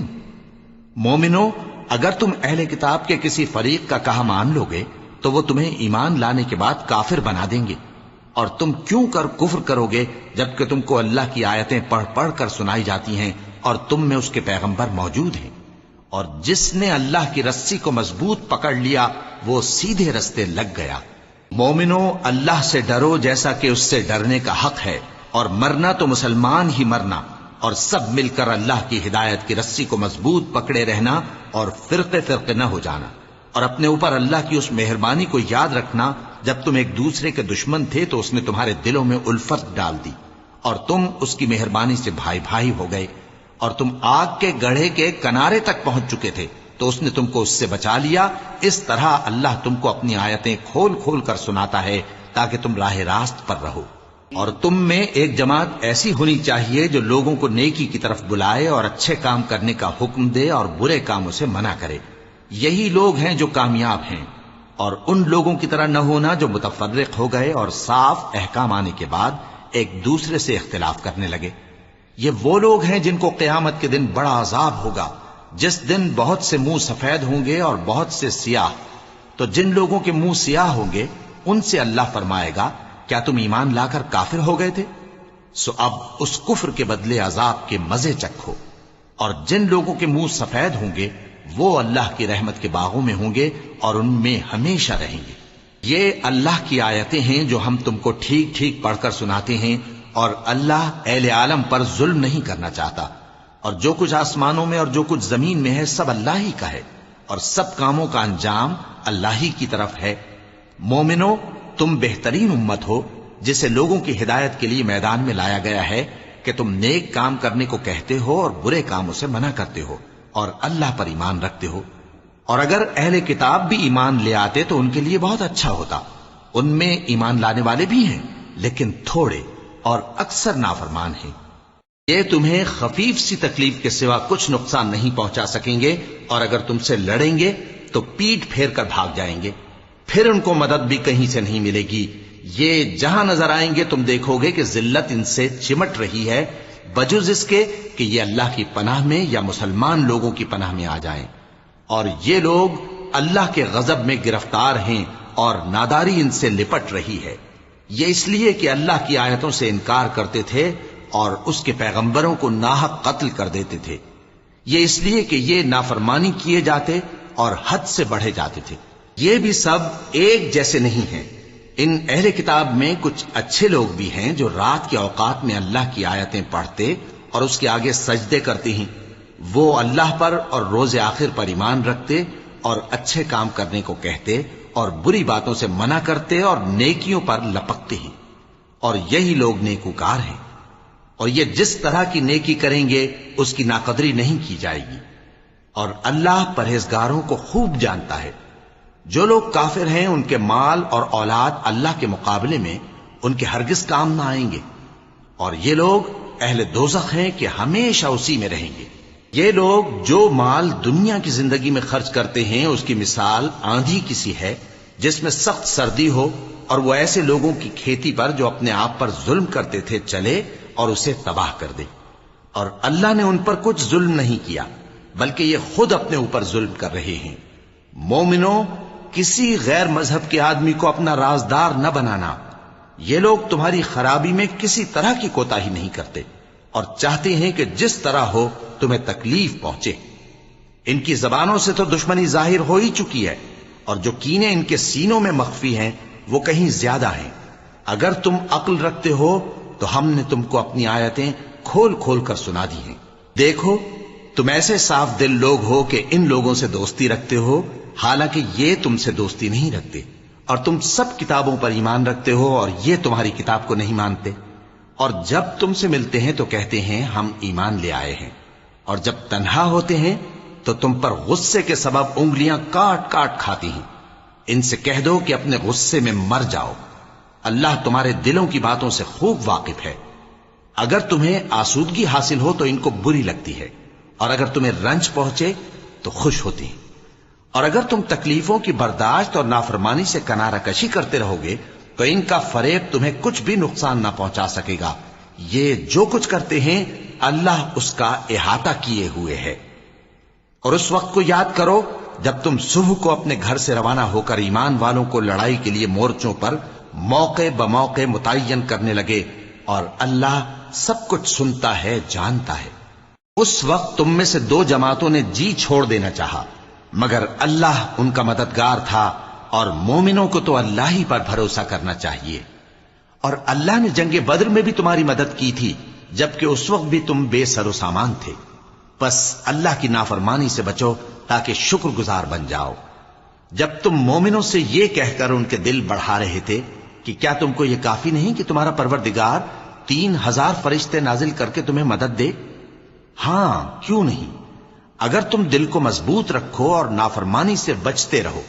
مومنو، اگر تم اہل کتاب کے کسی فریق کا کہا مان لو گے تو وہ تمہیں ایمان لانے کے بعد کافر بنا دیں گے، اور تم کیوں کر کفر کرو گے جبکہ تم کو اللہ کی آیتیں پڑھ پڑھ کر سنائی جاتی ہیں اور تم میں اس کے پیغمبر موجود ہیں۔ اور جس نے اللہ کی رسی کو مضبوط پکڑ لیا وہ سیدھے رستے لگ گیا۔ مومنو، اللہ سے ڈرو جیسا کہ اس سے ڈرنے کا حق ہے، اور مرنا تو مسلمان ہی مرنا، اور سب مل کر اللہ کی ہدایت کی رسی کو مضبوط پکڑے رہنا اور فرقے فرقے نہ ہو جانا، اور اپنے اوپر اللہ کی اس مہربانی کو یاد رکھنا جب تم ایک دوسرے کے دشمن تھے تو اس نے تمہارے دلوں میں الفت ڈال دی اور تم اس کی مہربانی سے بھائی بھائی ہو گئے، اور تم آگ کے گڑھے کے کنارے تک پہنچ چکے تھے تو اس نے تم کو اس سے بچا لیا۔ اس طرح اللہ تم کو اپنی آیتیں کھول کھول کر سناتا ہے تاکہ تم راہ راست پر رہو۔ اور تم میں ایک جماعت ایسی ہونی چاہیے جو لوگوں کو نیکی کی طرف بلائے اور اچھے کام کرنے کا حکم دے اور برے کاموں سے منع کرے۔ یہی لوگ ہیں جو کامیاب ہیں، اور ان لوگوں کی طرح نہ ہونا جو متفرق ہو گئے اور صاف احکام آنے کے بعد ایک دوسرے سے اختلاف کرنے لگے۔ یہ وہ لوگ ہیں جن کو قیامت کے دن بڑا عذاب ہوگا، جس دن بہت سے منہ سفید ہوں گے اور بہت سے سیاہ۔ تو جن لوگوں کے منہ سیاہ ہوں گے ان سے اللہ فرمائے گا، کیا تم ایمان لا کر کافر ہو گئے تھے؟ سو اب اس کفر کے بدلے عذاب کے مزے چکھو۔ اور جن لوگوں کے منہ سفید ہوں گے وہ اللہ کی رحمت کے باغوں میں ہوں گے اور ان میں ہمیشہ رہیں گے۔ یہ اللہ کی آیتیں ہیں جو ہم تم کو ٹھیک ٹھیک پڑھ کر سناتے ہیں، اور اللہ اہل عالم پر ظلم نہیں کرنا چاہتا، اور جو کچھ آسمانوں میں اور جو کچھ زمین میں ہے سب اللہ ہی کا ہے، اور سب کاموں کا انجام اللہ ہی کی طرف ہے۔ مومنو، تم بہترین امت ہو جسے لوگوں کی ہدایت کے لیے میدان میں لایا گیا ہے کہ تم نیک کام کرنے کو کہتے ہو اور برے کاموں سے منع کرتے ہو اور اللہ پر ایمان رکھتے ہو۔ اور اگر اہل کتاب بھی ایمان لے آتے تو ان کے لیے بہت اچھا ہوتا، ان میں ایمان لانے والے بھی ہیں لیکن تھوڑے اور اکثر نافرمان ہیں۔ یہ تمہیں خفیف سی تکلیف کے سوا کچھ نقصان نہیں پہنچا سکیں گے، اور اگر تم سے لڑیں گے تو پیٹ پھیر کر بھاگ جائیں گے، پھر ان کو مدد بھی کہیں سے نہیں ملے گی۔ یہ جہاں نظر آئیں گے تم دیکھو گے کہ ذلت ان سے چمٹ رہی ہے، بجز اس کے کہ یہ اللہ کی پناہ میں یا مسلمان لوگوں کی پناہ میں آ جائیں۔ اور یہ لوگ اللہ کے غضب میں گرفتار ہیں اور ناداری ان سے لپٹ رہی ہے۔ یہ اس لیے کہ اللہ کی آیتوں سے انکار کرتے تھے اور اس کے پیغمبروں کو ناحق قتل کر دیتے تھے۔ یہ اس لیے کہ یہ نافرمانی کیے جاتے اور حد سے بڑھے جاتے تھے۔ یہ بھی سب ایک جیسے نہیں ہیں۔ ان اہل کتاب میں کچھ اچھے لوگ بھی ہیں جو رات کے اوقات میں اللہ کی آیتیں پڑھتے اور اس کے آگے سجدے کرتے ہیں۔ وہ اللہ پر اور روز آخر پر ایمان رکھتے اور اچھے کام کرنے کو کہتے اور بری باتوں سے منع کرتے اور نیکیوں پر لپکتے ہیں، اور یہی لوگ نیکوکار ہیں۔ اور یہ جس طرح کی نیکی کریں گے اس کی ناقدری نہیں کی جائے گی، اور اللہ پرہیزگاروں کو خوب جانتا ہے۔ جو لوگ کافر ہیں ان کے مال اور اولاد اللہ کے مقابلے میں ان کے ہرگز کام نہ آئیں گے، اور یہ لوگ اہل دوزخ ہیں کہ ہمیشہ اسی میں رہیں گے۔ یہ لوگ جو مال دنیا کی زندگی میں خرچ کرتے ہیں اس کی مثال آندھی کسی ہے جس میں سخت سردی ہو، اور وہ ایسے لوگوں کی کھیتی پر جو اپنے آپ پر ظلم کرتے تھے چلے اور اسے تباہ کر دے۔ اور اللہ نے ان پر کچھ ظلم نہیں کیا بلکہ یہ خود اپنے اوپر ظلم کر رہے ہیں۔ مومنوں، کسی غیر مذہب کے آدمی کو اپنا رازدار نہ بنانا۔ یہ لوگ تمہاری خرابی میں کسی طرح کی کوتاہی نہیں کرتے اور چاہتے ہیں کہ جس طرح ہو تمہیں تکلیف پہنچے۔ ان کی زبانوں سے تو دشمنی ظاہر ہو ہی چکی ہے، اور جو کینے ان کے سینوں میں مخفی ہیں وہ کہیں زیادہ ہیں۔ اگر تم عقل رکھتے ہو تو ہم نے تم کو اپنی آیتیں کھول کھول کر سنا دی ہیں۔ دیکھو، تم ایسے صاف دل لوگ ہو کہ ان لوگوں سے دوستی رکھتے ہو، حالانکہ یہ تم سے دوستی نہیں رکھتے، اور تم سب کتابوں پر ایمان رکھتے ہو اور یہ تمہاری کتاب کو نہیں مانتے۔ اور جب تم سے ملتے ہیں تو کہتے ہیں ہم ایمان لے آئے ہیں، اور جب تنہا ہوتے ہیں تو تم پر غصے کے سبب انگلیاں کاٹ کاٹ کھاتی ہیں۔ ان سے کہہ دو کہ اپنے غصے میں مر جاؤ، اللہ تمہارے دلوں کی باتوں سے خوب واقف ہے۔ اگر تمہیں آسودگی حاصل ہو تو ان کو بری لگتی ہے، اور اگر تمہیں رنج پہنچے تو خوش ہوتی ہیں۔ اور اگر تم تکلیفوں کی برداشت اور نافرمانی سے کنارہ کشی کرتے رہو گے تو ان کا فریب تمہیں کچھ بھی نقصان نہ پہنچا سکے گا۔ یہ جو کچھ کرتے ہیں اللہ اس کا احاطہ کیے ہوئے ہے۔ اور اس وقت کو یاد کرو جب تم صبح کو اپنے گھر سے روانہ ہو کر ایمان والوں کو لڑائی کے لیے مورچوں پر موقع بموقع متعین کرنے لگے، اور اللہ سب کچھ سنتا ہے، جانتا ہے۔ اس وقت تم میں سے دو جماعتوں نے جی چھوڑ دینا چاہا، مگر اللہ ان کا مددگار تھا، اور مومنوں کو تو اللہ ہی پر بھروسہ کرنا چاہیے۔ اور اللہ نے جنگ بدر میں بھی تمہاری مدد کی تھی جبکہ اس وقت بھی تم بے سر و سامان تھے۔ بس اللہ کی نافرمانی سے بچو تاکہ شکر گزار بن جاؤ۔ جب تم مومنوں سے یہ کہہ کر ان کے دل بڑھا رہے تھے کہ کیا تم کو یہ کافی نہیں کہ تمہارا پروردگار 3000 فرشتے نازل کر کے تمہیں مدد دے؟ ہاں، کیوں نہیں؟ اگر تم دل کو مضبوط رکھو اور نافرمانی سے بچتے رہو،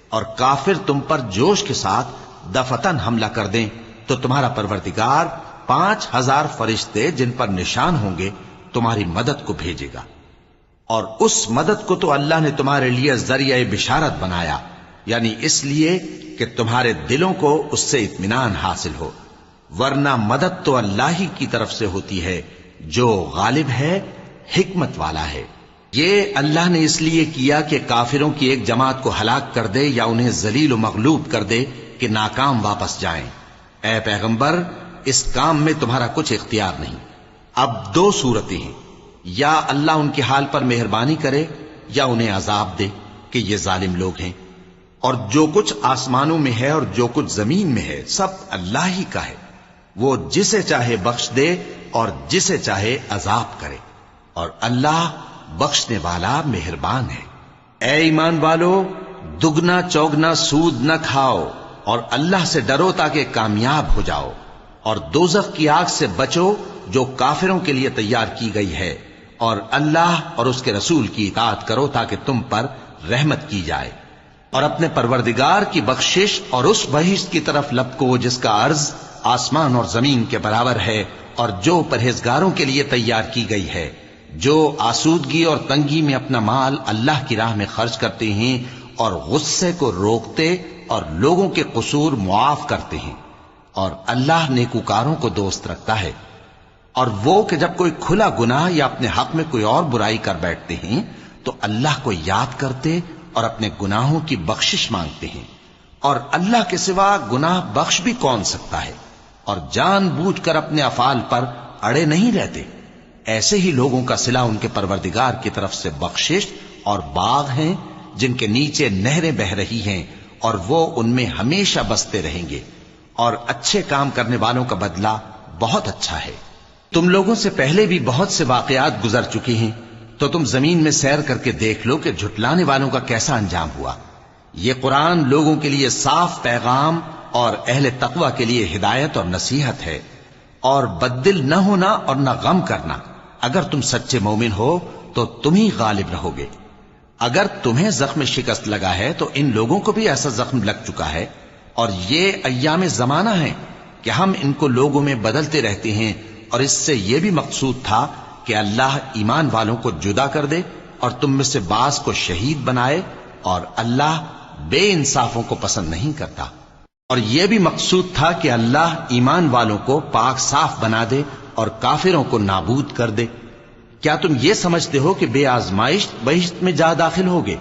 اور کافر تم پر جوش کے ساتھ دفتن حملہ کر دیں تو تمہارا پروردگار 5000 فرشتے جن پر نشان ہوں گے تمہاری مدد کو بھیجے گا۔ اور اس مدد کو تو اللہ نے تمہارے لیے ذریعہ بشارت بنایا، یعنی اس لیے کہ تمہارے دلوں کو اس سے اطمینان حاصل ہو، ورنہ مدد تو اللہ ہی کی طرف سے ہوتی ہے جو غالب ہے، حکمت والا ہے۔ یہ اللہ نے اس لیے کیا کہ کافروں کی ایک جماعت کو ہلاک کر دے یا انہیں ذلیل و مغلوب کر دے کہ ناکام واپس جائیں۔ اے پیغمبر، اس کام میں تمہارا کچھ اختیار نہیں۔ اب دو صورتیں ہیں، یا اللہ ان کے حال پر مہربانی کرے یا انہیں عذاب دے کہ یہ ظالم لوگ ہیں۔ اور جو کچھ آسمانوں میں ہے اور جو کچھ زمین میں ہے سب اللہ ہی کا ہے، وہ جسے چاہے بخش دے اور جسے چاہے عذاب کرے، اور اللہ بخشنے والا مہربان ہے۔ اے ایمان والو، دگنا چوگنا سود نہ کھاؤ اور اللہ سے ڈرو تاکہ کامیاب ہو جاؤ، اور دوزخ کی آگ سے بچو جو کافروں کے لیے تیار کی گئی ہے، اور اللہ اور اس کے رسول کی اطاعت کرو تاکہ تم پر رحمت کی جائے، اور اپنے پروردگار کی بخشش اور اس بہشت کی طرف لپکو جس کا عرض آسمان اور زمین کے برابر ہے، اور جو پرہیزگاروں کے لیے تیار کی گئی ہے، جو آسودگی اور تنگی میں اپنا مال اللہ کی راہ میں خرچ کرتے ہیں اور غصے کو روکتے اور لوگوں کے قصور معاف کرتے ہیں، اور اللہ نیکوکاروں کو دوست رکھتا ہے۔ اور وہ کہ جب کوئی کھلا گناہ یا اپنے حق میں کوئی اور برائی کر بیٹھتے ہیں تو اللہ کو یاد کرتے اور اپنے گناہوں کی بخشش مانگتے ہیں، اور اللہ کے سوا گناہ بخش بھی کون سکتا ہے، اور جان بوجھ کر اپنے افعال پر اڑے نہیں رہتے۔ ایسے ہی لوگوں کا صلہ ان کے پروردگار کی طرف سے بخشش اور باغ ہیں جن کے نیچے نہریں بہ رہی ہیں، اور وہ ان میں ہمیشہ بستے رہیں گے، اور اچھے کام کرنے والوں کا بدلہ بہت اچھا ہے۔ تم لوگوں سے پہلے بھی بہت سے واقعات گزر چکے ہیں، تو تم زمین میں سیر کر کے دیکھ لو کہ جھٹلانے والوں کا کیسا انجام ہوا۔ یہ قرآن لوگوں کے لیے صاف پیغام اور اہل تقوی کے لیے ہدایت اور نصیحت ہے، اور بددل نہ ہونا اور نہ غم کرنا۔ اگر تم سچے مومن ہو تو تم ہی غالب رہو گے۔ اگر تمہیں زخم شکست لگا ہے تو ان لوگوں کو بھی ایسا زخم لگ چکا ہے، اور یہ ایام زمانہ ہیں کہ ہم ان کو لوگوں میں بدلتے رہتے ہیں، اور اس سے یہ بھی مقصود تھا کہ اللہ ایمان والوں کو جدا کر دے اور تم میں سے بعض کو شہید بنائے، اور اللہ بے انصافوں کو پسند نہیں کرتا۔ اور یہ بھی مقصود تھا کہ اللہ ایمان والوں کو پاک صاف بنا دے اور کافروں کو نابود کر دے۔ کیا تم یہ سمجھتے ہو کہ بے آزمائش بہشت میں جا داخل ہوگے؟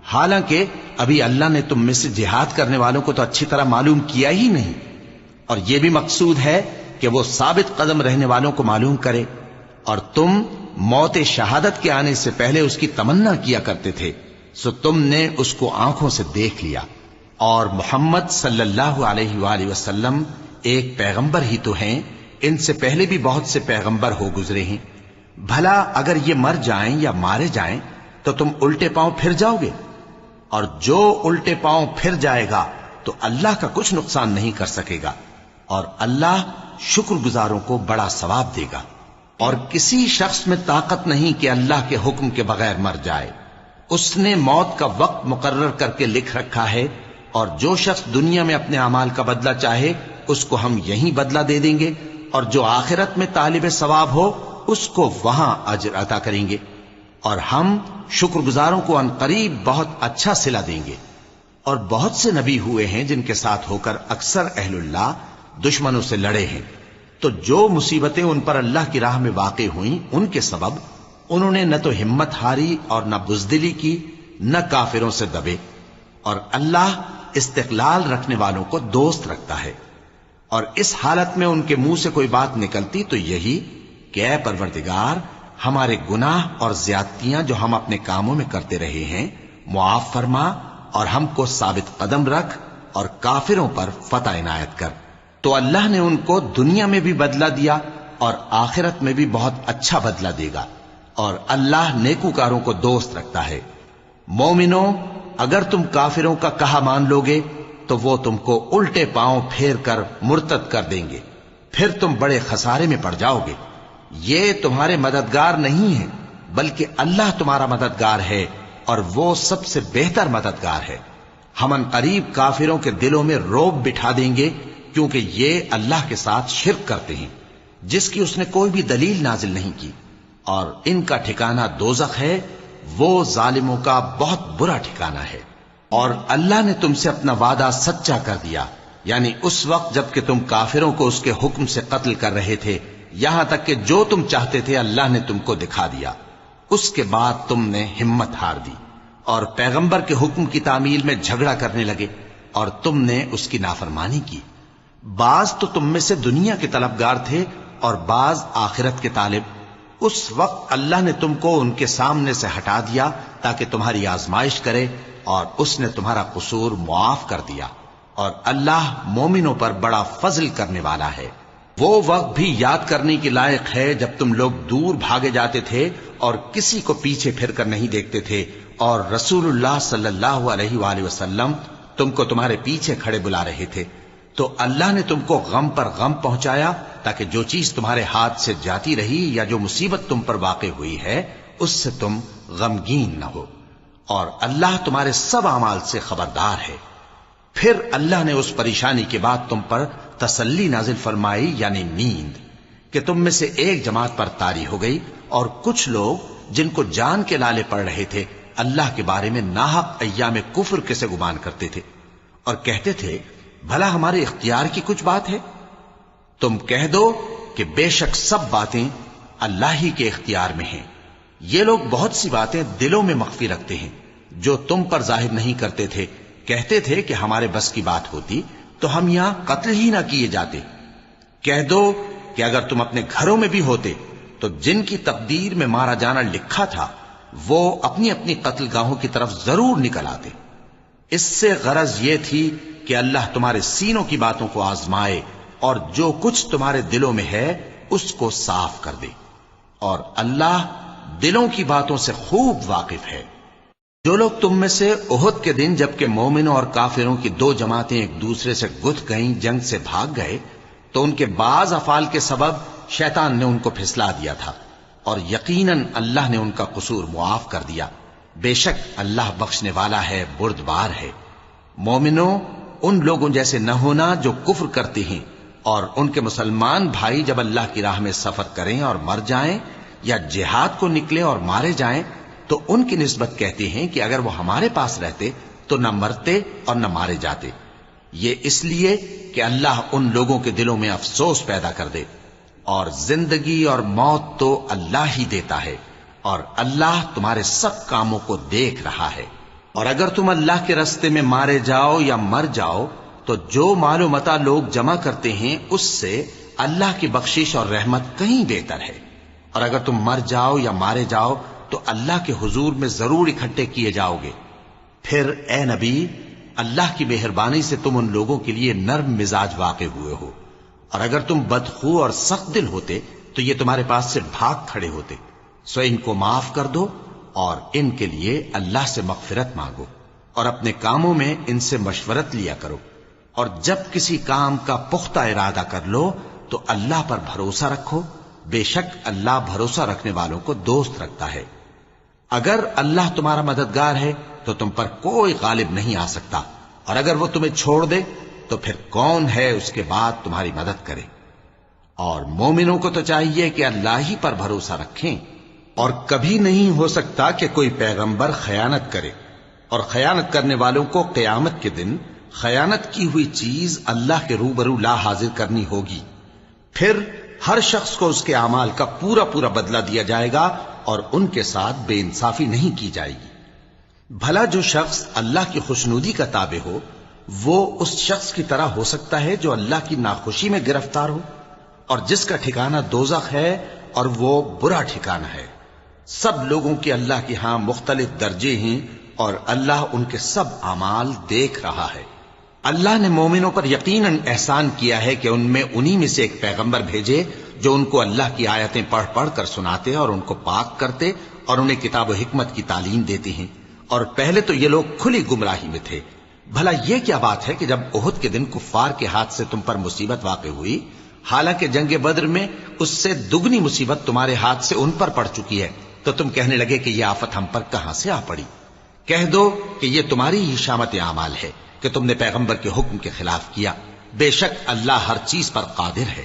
حالانکہ ابھی اللہ نے تم میں سے جہاد کرنے والوں کو تو اچھی طرح معلوم کیا ہی نہیں، اور یہ بھی مقصود ہے کہ وہ ثابت قدم رہنے والوں کو معلوم کرے۔ اور تم موت شہادت کے آنے سے پہلے اس کی تمنا کیا کرتے تھے، سو تم نے اس کو آنکھوں سے دیکھ لیا۔ اور محمد صلی اللہ علیہ وآلہ وسلم ایک پیغمبر ہی تو ہیں، ان سے پہلے بھی بہت سے پیغمبر ہو گزرے ہیں۔ بھلا اگر یہ مر جائیں یا مارے جائیں تو تم الٹے پاؤں پھر جاؤ گے؟ اور جو الٹے پاؤں پھر جائے گا تو اللہ کا کچھ نقصان نہیں کر سکے گا، اور اللہ شکر گزاروں کو بڑا ثواب دے گا۔ اور کسی شخص میں طاقت نہیں کہ اللہ کے حکم کے بغیر مر جائے، اس نے موت کا وقت مقرر کر کے لکھ رکھا ہے، اور جو شخص دنیا میں اپنے اعمال کا بدلہ چاہے اس کو ہم یہیں بدلہ دے دیں گے، اور جو آخرت میں طالب ثواب ہو اس کو وہاں اجر عطا کریں گے، اور ہم شکر گزاروں کو عنقریب بہت اچھا صلہ دیں گے۔ اور بہت سے نبی ہوئے ہیں جن کے ساتھ ہو کر اکثر اہل اللہ دشمنوں سے لڑے ہیں، تو جو مصیبتیں ان پر اللہ کی راہ میں واقع ہوئیں ان کے سبب انہوں نے نہ تو ہمت ہاری اور نہ بزدلی کی، نہ کافروں سے دبے، اور اللہ استقلال رکھنے والوں کو دوست رکھتا ہے۔ اور اس حالت میں ان کے منہ سے کوئی بات نکلتی تو یہی کہ اے پروردگار، ہمارے گناہ اور زیادتیاں جو ہم اپنے کاموں میں کرتے رہے ہیں معاف فرما، اور ہم کو ثابت قدم رکھ، اور کافروں پر فتح عنایت کر۔ تو اللہ نے ان کو دنیا میں بھی بدلہ دیا اور آخرت میں بھی بہت اچھا بدلہ دے گا، اور اللہ نیکوکاروں کو دوست رکھتا ہے۔ مومنوں، اگر تم کافروں کا کہا مان لوگے تو وہ تم کو الٹے پاؤں پھیر کر مرتد کر دیں گے، پھر تم بڑے خسارے میں پڑ جاؤ گے۔ یہ تمہارے مددگار نہیں ہیں بلکہ اللہ تمہارا مددگار ہے، اور وہ سب سے بہتر مددگار ہے۔ ہم عنقریب کافروں کے دلوں میں رعب بٹھا دیں گے، کیونکہ یہ اللہ کے ساتھ شرک کرتے ہیں جس کی اس نے کوئی بھی دلیل نازل نہیں کی، اور ان کا ٹھکانہ دوزخ ہے، وہ ظالموں کا بہت برا ٹھکانہ ہے۔ اور اللہ نے تم سے اپنا وعدہ سچا کر دیا، یعنی اس وقت جب کہ تم کافروں کو اس کے حکم سے قتل کر رہے تھے، یہاں تک کہ جو تم چاہتے تھے اللہ نے تم کو دکھا دیا۔ اس کے بعد تم نے ہمت ہار دی اور پیغمبر کے حکم کی تعمیل میں جھگڑا کرنے لگے، اور تم نے اس کی نافرمانی کی۔ بعض تو تم میں سے دنیا کے طلبگار تھے اور بعض آخرت کے طالب۔ اس وقت اللہ نے تم کو ان کے سامنے سے ہٹا دیا تاکہ تمہاری آزمائش کرے، اور اس نے تمہارا قصور معاف کر دیا، اور اللہ مومنوں پر بڑا فضل کرنے والا ہے۔ وہ وقت بھی یاد کرنے کے لائق ہے جب تم لوگ دور بھاگے جاتے تھے اور کسی کو پیچھے پھر کر نہیں دیکھتے تھے، اور رسول اللہ صلی اللہ علیہ وآلہ وسلم تم کو تمہارے پیچھے کھڑے بلا رہے تھے، تو اللہ نے تم کو غم پر غم پہنچایا تاکہ جو چیز تمہارے ہاتھ سے جاتی رہی یا جو مصیبت تم پر واقع ہوئی ہے اس سے تم غمگین نہ ہو، اور اللہ تمہارے سب اعمال سے خبردار ہے۔ پھر اللہ نے اس پریشانی کے بعد تم پر تسلی نازل فرمائی، یعنی نیند، کہ تم میں سے ایک جماعت پر طاری ہو گئی، اور کچھ لوگ جن کو جان کے لالے پڑ رہے تھے اللہ کے بارے میں ناحق ایام کفر کے سے گمان کرتے تھے، اور کہتے تھے بھلا ہمارے اختیار کی کچھ بات ہے؟ تم کہہ دو کہ بے شک سب باتیں اللہ ہی کے اختیار میں ہیں۔ یہ لوگ بہت سی باتیں دلوں میں مخفی رکھتے ہیں جو تم پر ظاہر نہیں کرتے تھے، کہتے تھے کہ ہمارے بس کی بات ہوتی تو ہم یہاں قتل ہی نہ کیے جاتے۔ کہہ دو کہ اگر تم اپنے گھروں میں بھی ہوتے تو جن کی تقدیر میں مارا جانا لکھا تھا وہ اپنی اپنی قتل گاہوں کی طرف ضرور نکل آتے۔ اس سے غرض یہ تھی کہ اللہ تمہارے سینوں کی باتوں کو آزمائے اور جو کچھ تمہارے دلوں میں ہے اس کو صاف کر دے، اور اللہ دلوں کی باتوں سے خوب واقف ہے۔ جو لوگ تم میں سے احد کے دن جبکہ مومنوں اور کافروں کی دو جماعتیں ایک دوسرے سے گتھ گئیں جنگ سے بھاگ گئے تو ان کے بعض افعال کے سبب شیطان نے ان کو پھسلا دیا تھا، اور یقیناً اللہ نے ان کا قصور معاف کر دیا۔ بے شک اللہ بخشنے والا ہے، بردبار ہے۔ مومنوں، ان لوگوں جیسے نہ ہونا جو کفر کرتے ہیں، اور ان کے مسلمان بھائی جب اللہ کی راہ میں سفر کریں اور مر جائیں یا جہاد کو نکلے اور مارے جائیں تو ان کی نسبت کہتے ہیں کہ اگر وہ ہمارے پاس رہتے تو نہ مرتے اور نہ مارے جاتے، یہ اس لیے کہ اللہ ان لوگوں کے دلوں میں افسوس پیدا کر دے، اور زندگی اور موت تو اللہ ہی دیتا ہے، اور اللہ تمہارے سب کاموں کو دیکھ رہا ہے۔ اور اگر تم اللہ کے راستے میں مارے جاؤ یا مر جاؤ تو جو مال و متاع لوگ جمع کرتے ہیں اس سے اللہ کی بخشش اور رحمت کہیں بہتر ہے، اور اگر تم مر جاؤ یا مارے جاؤ تو اللہ کے حضور میں ضرور اکٹھے کیے جاؤ گے۔ پھر اے نبی، اللہ کی مہربانی سے تم ان لوگوں کے لیے نرم مزاج واقع ہوئے ہو، اور اگر تم بدخو اور سخت دل ہوتے تو یہ تمہارے پاس سے بھاگ کھڑے ہوتے، سو ان کو معاف کر دو اور ان کے لیے اللہ سے مغفرت مانگو، اور اپنے کاموں میں ان سے مشورت لیا کرو، اور جب کسی کام کا پختہ ارادہ کر لو تو اللہ پر بھروسہ رکھو، بے شک اللہ بھروسہ رکھنے والوں کو دوست رکھتا ہے۔ اگر اللہ تمہارا مددگار ہے تو تم پر کوئی غالب نہیں آ سکتا، اور اگر وہ تمہیں چھوڑ دے تو پھر کون ہے اس کے بعد تمہاری مدد کرے؟ اور مومنوں کو تو چاہیے کہ اللہ ہی پر بھروسہ رکھیں، اور کبھی نہیں ہو سکتا کہ کوئی پیغمبر خیانت کرے، اور خیانت کرنے والوں کو قیامت کے دن خیانت کی ہوئی چیز اللہ کے روبرو لا حاضر کرنی ہوگی، پھر ہر شخص کو اس کے اعمال کا پورا پورا بدلہ دیا جائے گا، اور ان کے ساتھ بے انصافی نہیں کی جائے گی۔ بھلا جو شخص اللہ کی خوشنودی کا تابع ہو وہ اس شخص کی طرح ہو سکتا ہے جو اللہ کی ناخوشی میں گرفتار ہو، اور جس کا ٹھکانہ دوزخ ہے اور وہ برا ٹھکانہ ہے۔ سب لوگوں کے اللہ کے ہاں مختلف درجے ہیں، اور اللہ ان کے سب اعمال دیکھ رہا ہے۔ اللہ نے مومنوں پر یقیناً احسان کیا ہے کہ ان میں انہی میں سے ایک پیغمبر بھیجے جو ان کو اللہ کی آیتیں پڑھ پڑھ کر سناتے اور ان کو پاک کرتے اور انہیں کتاب و حکمت کی تعلیم دیتے ہیں، اور پہلے تو یہ لوگ کھلی گمراہی میں تھے۔ بھلا یہ کیا بات ہے کہ جب احد کے دن کفار کے ہاتھ سے تم پر مصیبت واقع ہوئی، حالانکہ جنگ بدر میں اس سے دگنی مصیبت تمہارے ہاتھ سے ان پر پڑ چکی ہے، تو تم کہنے لگے کہ یہ آفت ہم پر کہاں سے آ پڑی؟ کہہ دو کہ یہ تمہاری ہی شامت اعمال ہے کہ تم نے پیغمبر کے حکم کے خلاف کیا، بے شک اللہ ہر چیز پر قادر ہے۔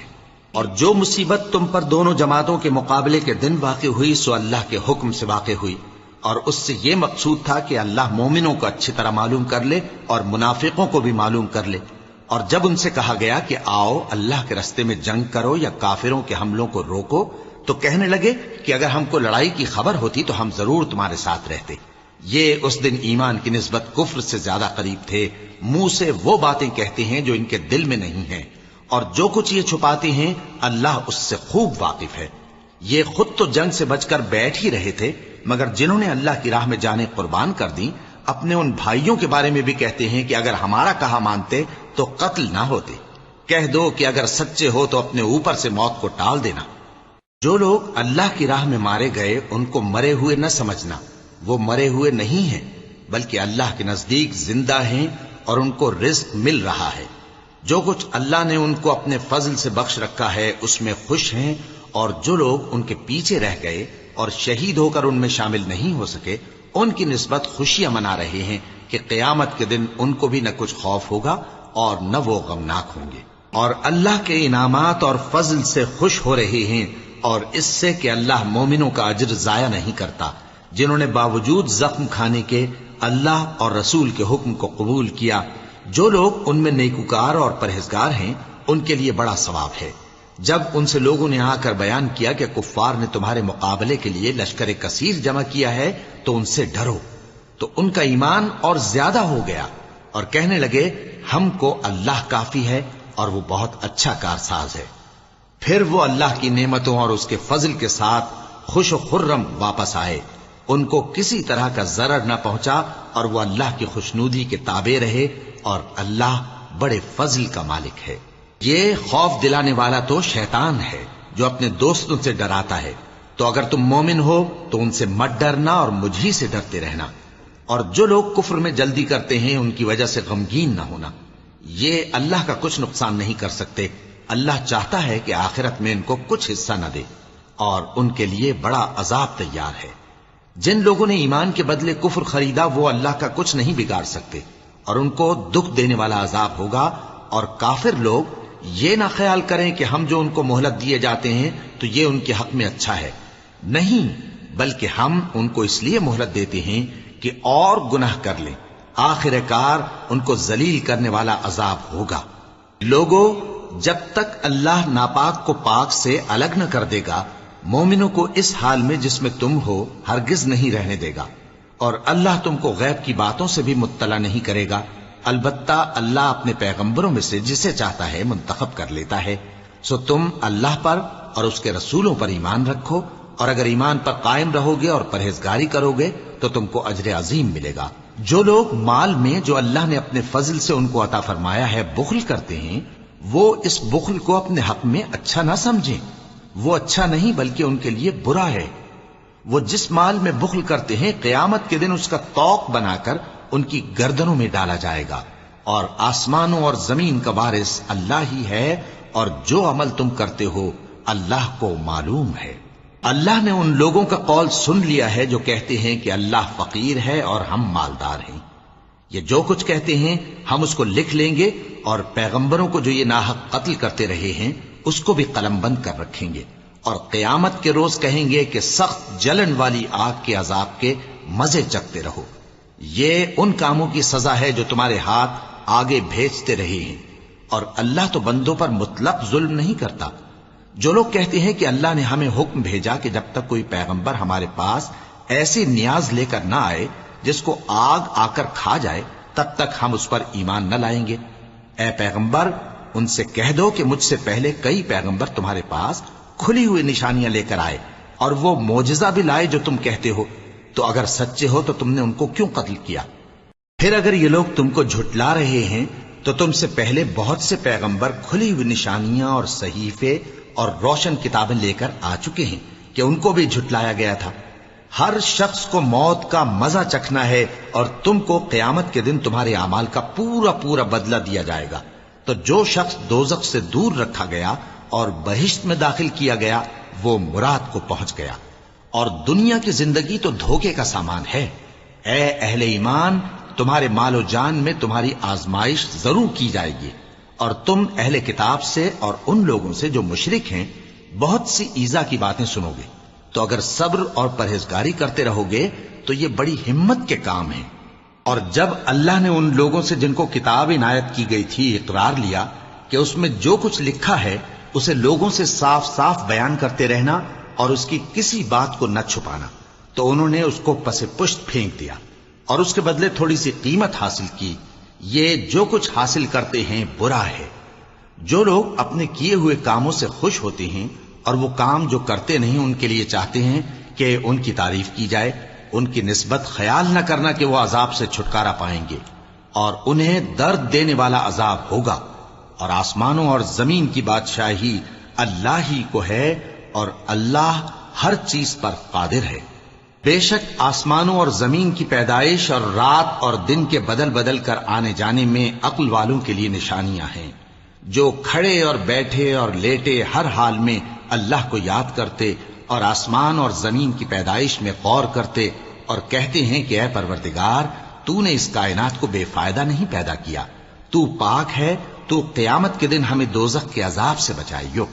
اور جو مصیبت تم پر دونوں جماعتوں کے مقابلے کے دن واقع ہوئی سو اللہ کے حکم سے واقع ہوئی، اور اس سے یہ مقصود تھا کہ اللہ مومنوں کو اچھی طرح معلوم کر لے اور منافقوں کو بھی معلوم کر لے۔ اور جب ان سے کہا گیا کہ آؤ اللہ کے راستے میں جنگ کرو یا کافروں کے حملوں کو روکو، تو کہنے لگے کہ اگر ہم کو لڑائی کی خبر ہوتی تو ہم ضرور تمہارے ساتھ رہتے۔ یہ اس دن ایمان کی نسبت کفر سے زیادہ قریب تھے، منہ سے وہ باتیں کہتے ہیں جو ان کے دل میں نہیں ہیں، اور جو کچھ یہ چھپاتے ہیں اللہ اس سے خوب واقف ہے۔ یہ خود تو جنگ سے بچ کر بیٹھ ہی رہے تھے، مگر جنہوں نے اللہ کی راہ میں جانیں قربان کر دیں اپنے ان بھائیوں کے بارے میں بھی کہتے ہیں کہ اگر ہمارا کہا مانتے تو قتل نہ ہوتے۔ کہہ دو کہ اگر سچے ہو تو اپنے اوپر سے موت کو ٹال دینا۔ جو لوگ اللہ کی راہ میں مارے گئے ان کو مرے ہوئے نہ سمجھنا، وہ مرے ہوئے نہیں ہیں بلکہ اللہ کے نزدیک زندہ ہیں اور ان کو رزق مل رہا ہے۔ جو کچھ اللہ نے ان کو اپنے فضل سے بخش رکھا ہے اس میں خوش ہیں، اور جو لوگ ان کے پیچھے رہ گئے اور شہید ہو کر ان میں شامل نہیں ہو سکے، ان کی نسبت خوشیاں منا رہے ہیں کہ قیامت کے دن ان کو بھی نہ کچھ خوف ہوگا اور نہ وہ غمناک ہوں گے، اور اللہ کے انعامات اور فضل سے خوش ہو رہے ہیں، اور اس سے کہ اللہ مومنوں کا اجر ضائع نہیں کرتا، جنہوں نے باوجود زخم کھانے کے اللہ اور رسول کے حکم کو قبول کیا۔ جو لوگ ان میں نیکوکار اور پرہیزگار ہیں ان کے لیے بڑا ثواب ہے۔ جب ان سے لوگوں نے آ کر بیان کیا کہ کفار نے تمہارے مقابلے کے لیے لشکر کثیر جمع کیا ہے تو ان سے ڈرو، تو ان کا ایمان اور زیادہ ہو گیا اور کہنے لگے ہم کو اللہ کافی ہے اور وہ بہت اچھا کارساز ہے۔ پھر وہ اللہ کی نعمتوں اور اس کے فضل کے ساتھ خوش و خرم واپس آئے، ان کو کسی طرح کا ضرر نہ پہنچا اور وہ اللہ کی خوشنودی کے تابع رہے، اور اللہ بڑے فضل کا مالک ہے۔ یہ خوف دلانے والا تو شیطان ہے جو اپنے دوستوں سے ڈراتا ہے، تو اگر تم مومن ہو تو ان سے مت ڈرنا اور مجھ ہی سے ڈرتے رہنا، اور جو لوگ کفر میں جلدی کرتے ہیں ان کی وجہ سے غمگین نہ ہونا، یہ اللہ کا کچھ نقصان نہیں کر سکتے۔ اللہ چاہتا ہے کہ آخرت میں ان کو کچھ حصہ نہ دے، اور ان کے لیے بڑا عذاب تیار ہے۔ جن لوگوں نے ایمان کے بدلے کفر خریدا وہ اللہ کا کچھ نہیں بگاڑ سکتے، اور ان کو دکھ دینے والا عذاب ہوگا۔ اور کافر لوگ یہ نہ خیال کریں کہ ہم جو ان کو مہلت دیے جاتے ہیں تو یہ ان کے حق میں اچھا ہے، نہیں، بلکہ ہم ان کو اس لیے مہلت دیتے ہیں کہ اور گناہ کر لیں، آخر کار ان کو ذلیل کرنے والا عذاب ہوگا۔ لوگوں، جب تک اللہ ناپاک کو پاک سے الگ نہ کر دے گا، مومنوں کو اس حال میں جس میں تم ہو ہرگز نہیں رہنے دے گا، اور اللہ تم کو غیب کی باتوں سے بھی مطلع نہیں کرے گا۔ البتہ اللہ اپنے پیغمبروں میں سے جسے چاہتا ہے منتخب کر لیتا ہے۔ سو تم اللہ پر اور اس کے رسولوں پر ایمان رکھو، اور اگر ایمان پر قائم رہو گے اور پرہیزگاری کرو گے تو تم کو اجر عظیم ملے گا۔ جو لوگ مال میں جو اللہ نے اپنے فضل سے ان کو عطا فرمایا ہے بخل کرتے ہیں، وہ اس بخل کو اپنے حق میں اچھا نہ سمجھیں، وہ اچھا نہیں بلکہ ان کے لیے برا ہے۔ وہ جس مال میں بخل کرتے ہیں قیامت کے دن اس کا طوق بنا کر ان کی گردنوں میں ڈالا جائے گا، اور آسمانوں اور زمین کا وارث اللہ ہی ہے، اور جو عمل تم کرتے ہو اللہ کو معلوم ہے۔ اللہ نے ان لوگوں کا قول سن لیا ہے جو کہتے ہیں کہ اللہ فقیر ہے اور ہم مالدار ہیں۔ یہ جو کچھ کہتے ہیں ہم اس کو لکھ لیں گے، اور پیغمبروں کو جو یہ ناحق قتل کرتے رہے ہیں اس کو بھی قلم بند کر رکھیں گے، اور قیامت کے روز کہیں گے کہ سخت جلن والی آگ کے عذاب کے مزے چکھتے رہو۔ یہ ان کاموں کی سزا ہے جو تمہارے ہاتھ آگے بھیجتے رہے ہیں، اور اللہ تو بندوں پر مطلق ظلم نہیں کرتا۔ جو لوگ کہتے ہیں کہ اللہ نے ہمیں حکم بھیجا کہ جب تک کوئی پیغمبر ہمارے پاس ایسی نیاز لے کر نہ آئے جس کو آگ آ کر کھا جائے تب تک ہم اس پر ایمان نہ لائیں گے، اے پیغمبر ان سے کہہ دو کہ مجھ سے پہلے کئی پیغمبر تمہارے پاس کھلی ہوئی نشانیاں لے کر آئے، اور وہ معجزہ بھی لائے جو تم کہتے ہو، تو اگر سچے ہو تو تم نے ان کو کیوں قتل کیا؟ پھر اگر یہ لوگ تم کو جھٹلا رہے ہیں تو تم سے پہلے بہت سے پیغمبر کھلی ہوئی نشانیاں اور صحیفے اور روشن کتابیں لے کر آ چکے ہیں کہ ان کو بھی جھٹلایا گیا تھا۔ ہر شخص کو موت کا مزہ چکھنا ہے، اور تم کو قیامت کے دن تمہارے اعمال کا پورا پورا بدلہ دیا جائے گا۔ تو جو شخص دوزخ سے دور رکھا گیا اور بہشت میں داخل کیا گیا وہ مراد کو پہنچ گیا، اور دنیا کی زندگی تو دھوکے کا سامان ہے۔ اے اہل ایمان، تمہارے مال و جان میں تمہاری آزمائش ضرور کی جائے گی، اور تم اہل کتاب سے اور ان لوگوں سے جو مشرک ہیں بہت سی ایذا کی باتیں سنو گے، تو اگر صبر اور پرہیزگاری کرتے رہو گے تو یہ بڑی ہمت کے کام ہیں۔ اور جب اللہ نے ان لوگوں سے جن کو کتاب عنایت کی گئی تھی اقرار لیا کہ اس میں جو کچھ لکھا ہے اسے لوگوں سے صاف صاف بیان کرتے رہنا اور اس کی کسی بات کو نہ چھپانا، تو انہوں نے اس کو پس پشت پھینک دیا اور اس کے بدلے تھوڑی سی قیمت حاصل کی۔ یہ جو کچھ حاصل کرتے ہیں برا ہے۔ جو لوگ اپنے کیے ہوئے کاموں سے خوش ہوتے ہیں اور وہ کام جو کرتے نہیں ان کے لیے چاہتے ہیں کہ ان کی تعریف کی جائے، ان کی نسبت خیال نہ کرنا کہ وہ عذاب سے چھٹکارا پائیں گے، اور انہیں درد دینے والا عذاب ہوگا۔ اور آسمانوں اور زمین کی بادشاہی اللہ ہی کو ہے، اور اللہ ہر چیز پر قادر ہے۔ بے شک آسمانوں اور زمین کی پیدائش اور رات اور دن کے بدل بدل کر آنے جانے میں عقل والوں کے لیے نشانیاں ہیں، جو کھڑے اور بیٹھے اور لیٹے ہر حال میں اللہ کو یاد کرتے اور آسمان اور زمین کی پیدائش میں غور کرتے اور کہتے ہیں کہ اے پروردگار، تو نے اس کائنات کو بے فائدہ نہیں پیدا کیا، تو پاک ہے، تو قیامت کے دن ہمیں دوزخ کے عذاب سے بچائیو۔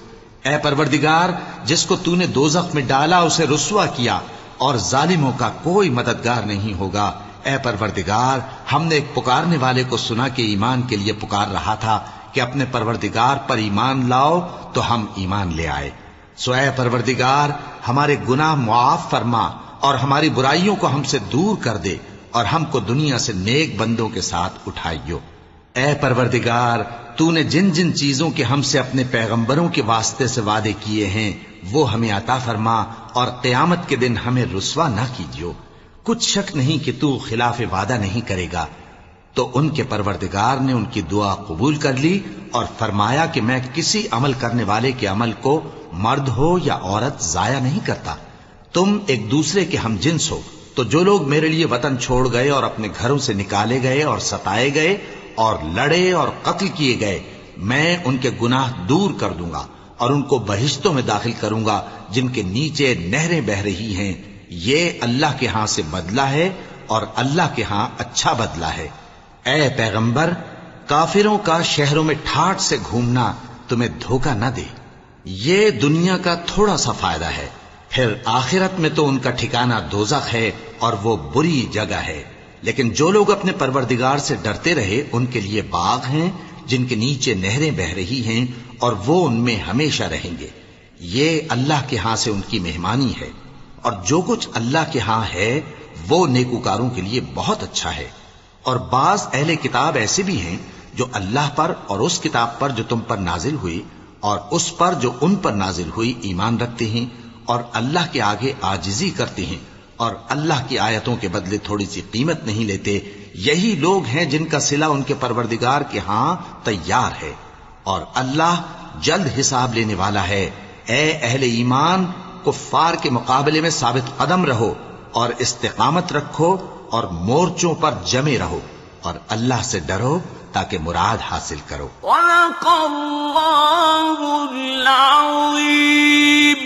اے پروردگار، جس کو تو نے دوزخ میں ڈالا اسے رسوا کیا، اور ظالموں کا کوئی مددگار نہیں ہوگا۔ اے پروردگار، ہم نے ایک پکارنے والے کو سنا کہ ایمان کے لیے پکار رہا تھا کہ اپنے پروردگار پر ایمان لاؤ، تو ہم ایمان لے آئے۔ سو اے پروردگار، ہمارے گناہ معاف فرما اور ہماری برائیوں کو ہم سے دور کر دے، اور ہم کو دنیا سے نیک بندوں کے ساتھ اٹھائیو۔ اے پروردگار، تو نے جن جن چیزوں کے ہم سے اپنے پیغمبروں کے واسطے سے وعدے کیے ہیں وہ ہمیں عطا فرما، اور قیامت کے دن ہمیں رسوا نہ کیجیو۔ کچھ شک نہیں کہ تو خلاف وعدہ نہیں کرے گا۔ تو ان کے پروردگار نے ان کی دعا قبول کر لی اور فرمایا کہ میں کسی عمل کرنے والے کے عمل کو مرد ہو یا عورت ضائع نہیں کرتا۔ تم ایک دوسرے کے ہم جنس ہو، تو جو لوگ میرے لیے وطن چھوڑ گئے اور اپنے گھروں سے نکالے گئے اور ستائے گئے اور لڑے اور قتل کیے گئے، میں ان کے گناہ دور کر دوں گا اور ان کو بہشتوں میں داخل کروں گا جن کے نیچے نہریں بہ رہی ہیں۔ یہ اللہ کے ہاں سے بدلہ ہے اور اللہ کے ہاں اچھا بدلہ ہے۔ اے پیغمبر، کافروں کا شہروں میں ٹھاٹ سے گھومنا تمہیں دھوکہ نہ دے، یہ دنیا کا تھوڑا سا فائدہ ہے، پھر آخرت میں تو ان کا ٹھکانہ دوزخ ہے اور وہ بری جگہ ہے۔ لیکن جو لوگ اپنے پروردگار سے ڈرتے رہے ان کے لیے باغ ہیں جن کے نیچے نہریں بہ رہی ہیں، اور وہ ان میں ہمیشہ رہیں گے۔ یہ اللہ کے ہاں سے ان کی مہمانی ہے، اور جو کچھ اللہ کے ہاں ہے وہ نیکوکاروں کے لیے بہت اچھا ہے۔ اور بعض اہل کتاب ایسے بھی ہیں جو اللہ پر اور اس کتاب پر جو تم پر نازل ہوئی اور اس پر جو ان پر نازل ہوئی ایمان رکھتے ہیں، اور اللہ کے آگے عاجزی کرتے ہیں، اور اللہ کی آیتوں کے بدلے تھوڑی سی قیمت نہیں لیتے۔ یہی لوگ ہیں جن کا صلہ ان کے پروردگار کے ہاں تیار ہے، اور اللہ جلد حساب لینے والا ہے۔ اے اہل ایمان، کفار کے مقابلے میں ثابت قدم رہو اور استقامت رکھو اور مورچوں پر جمے رہو، اور اللہ سے ڈرو تاکہ مراد حاصل کرو۔ صدق اللہ العظیم۔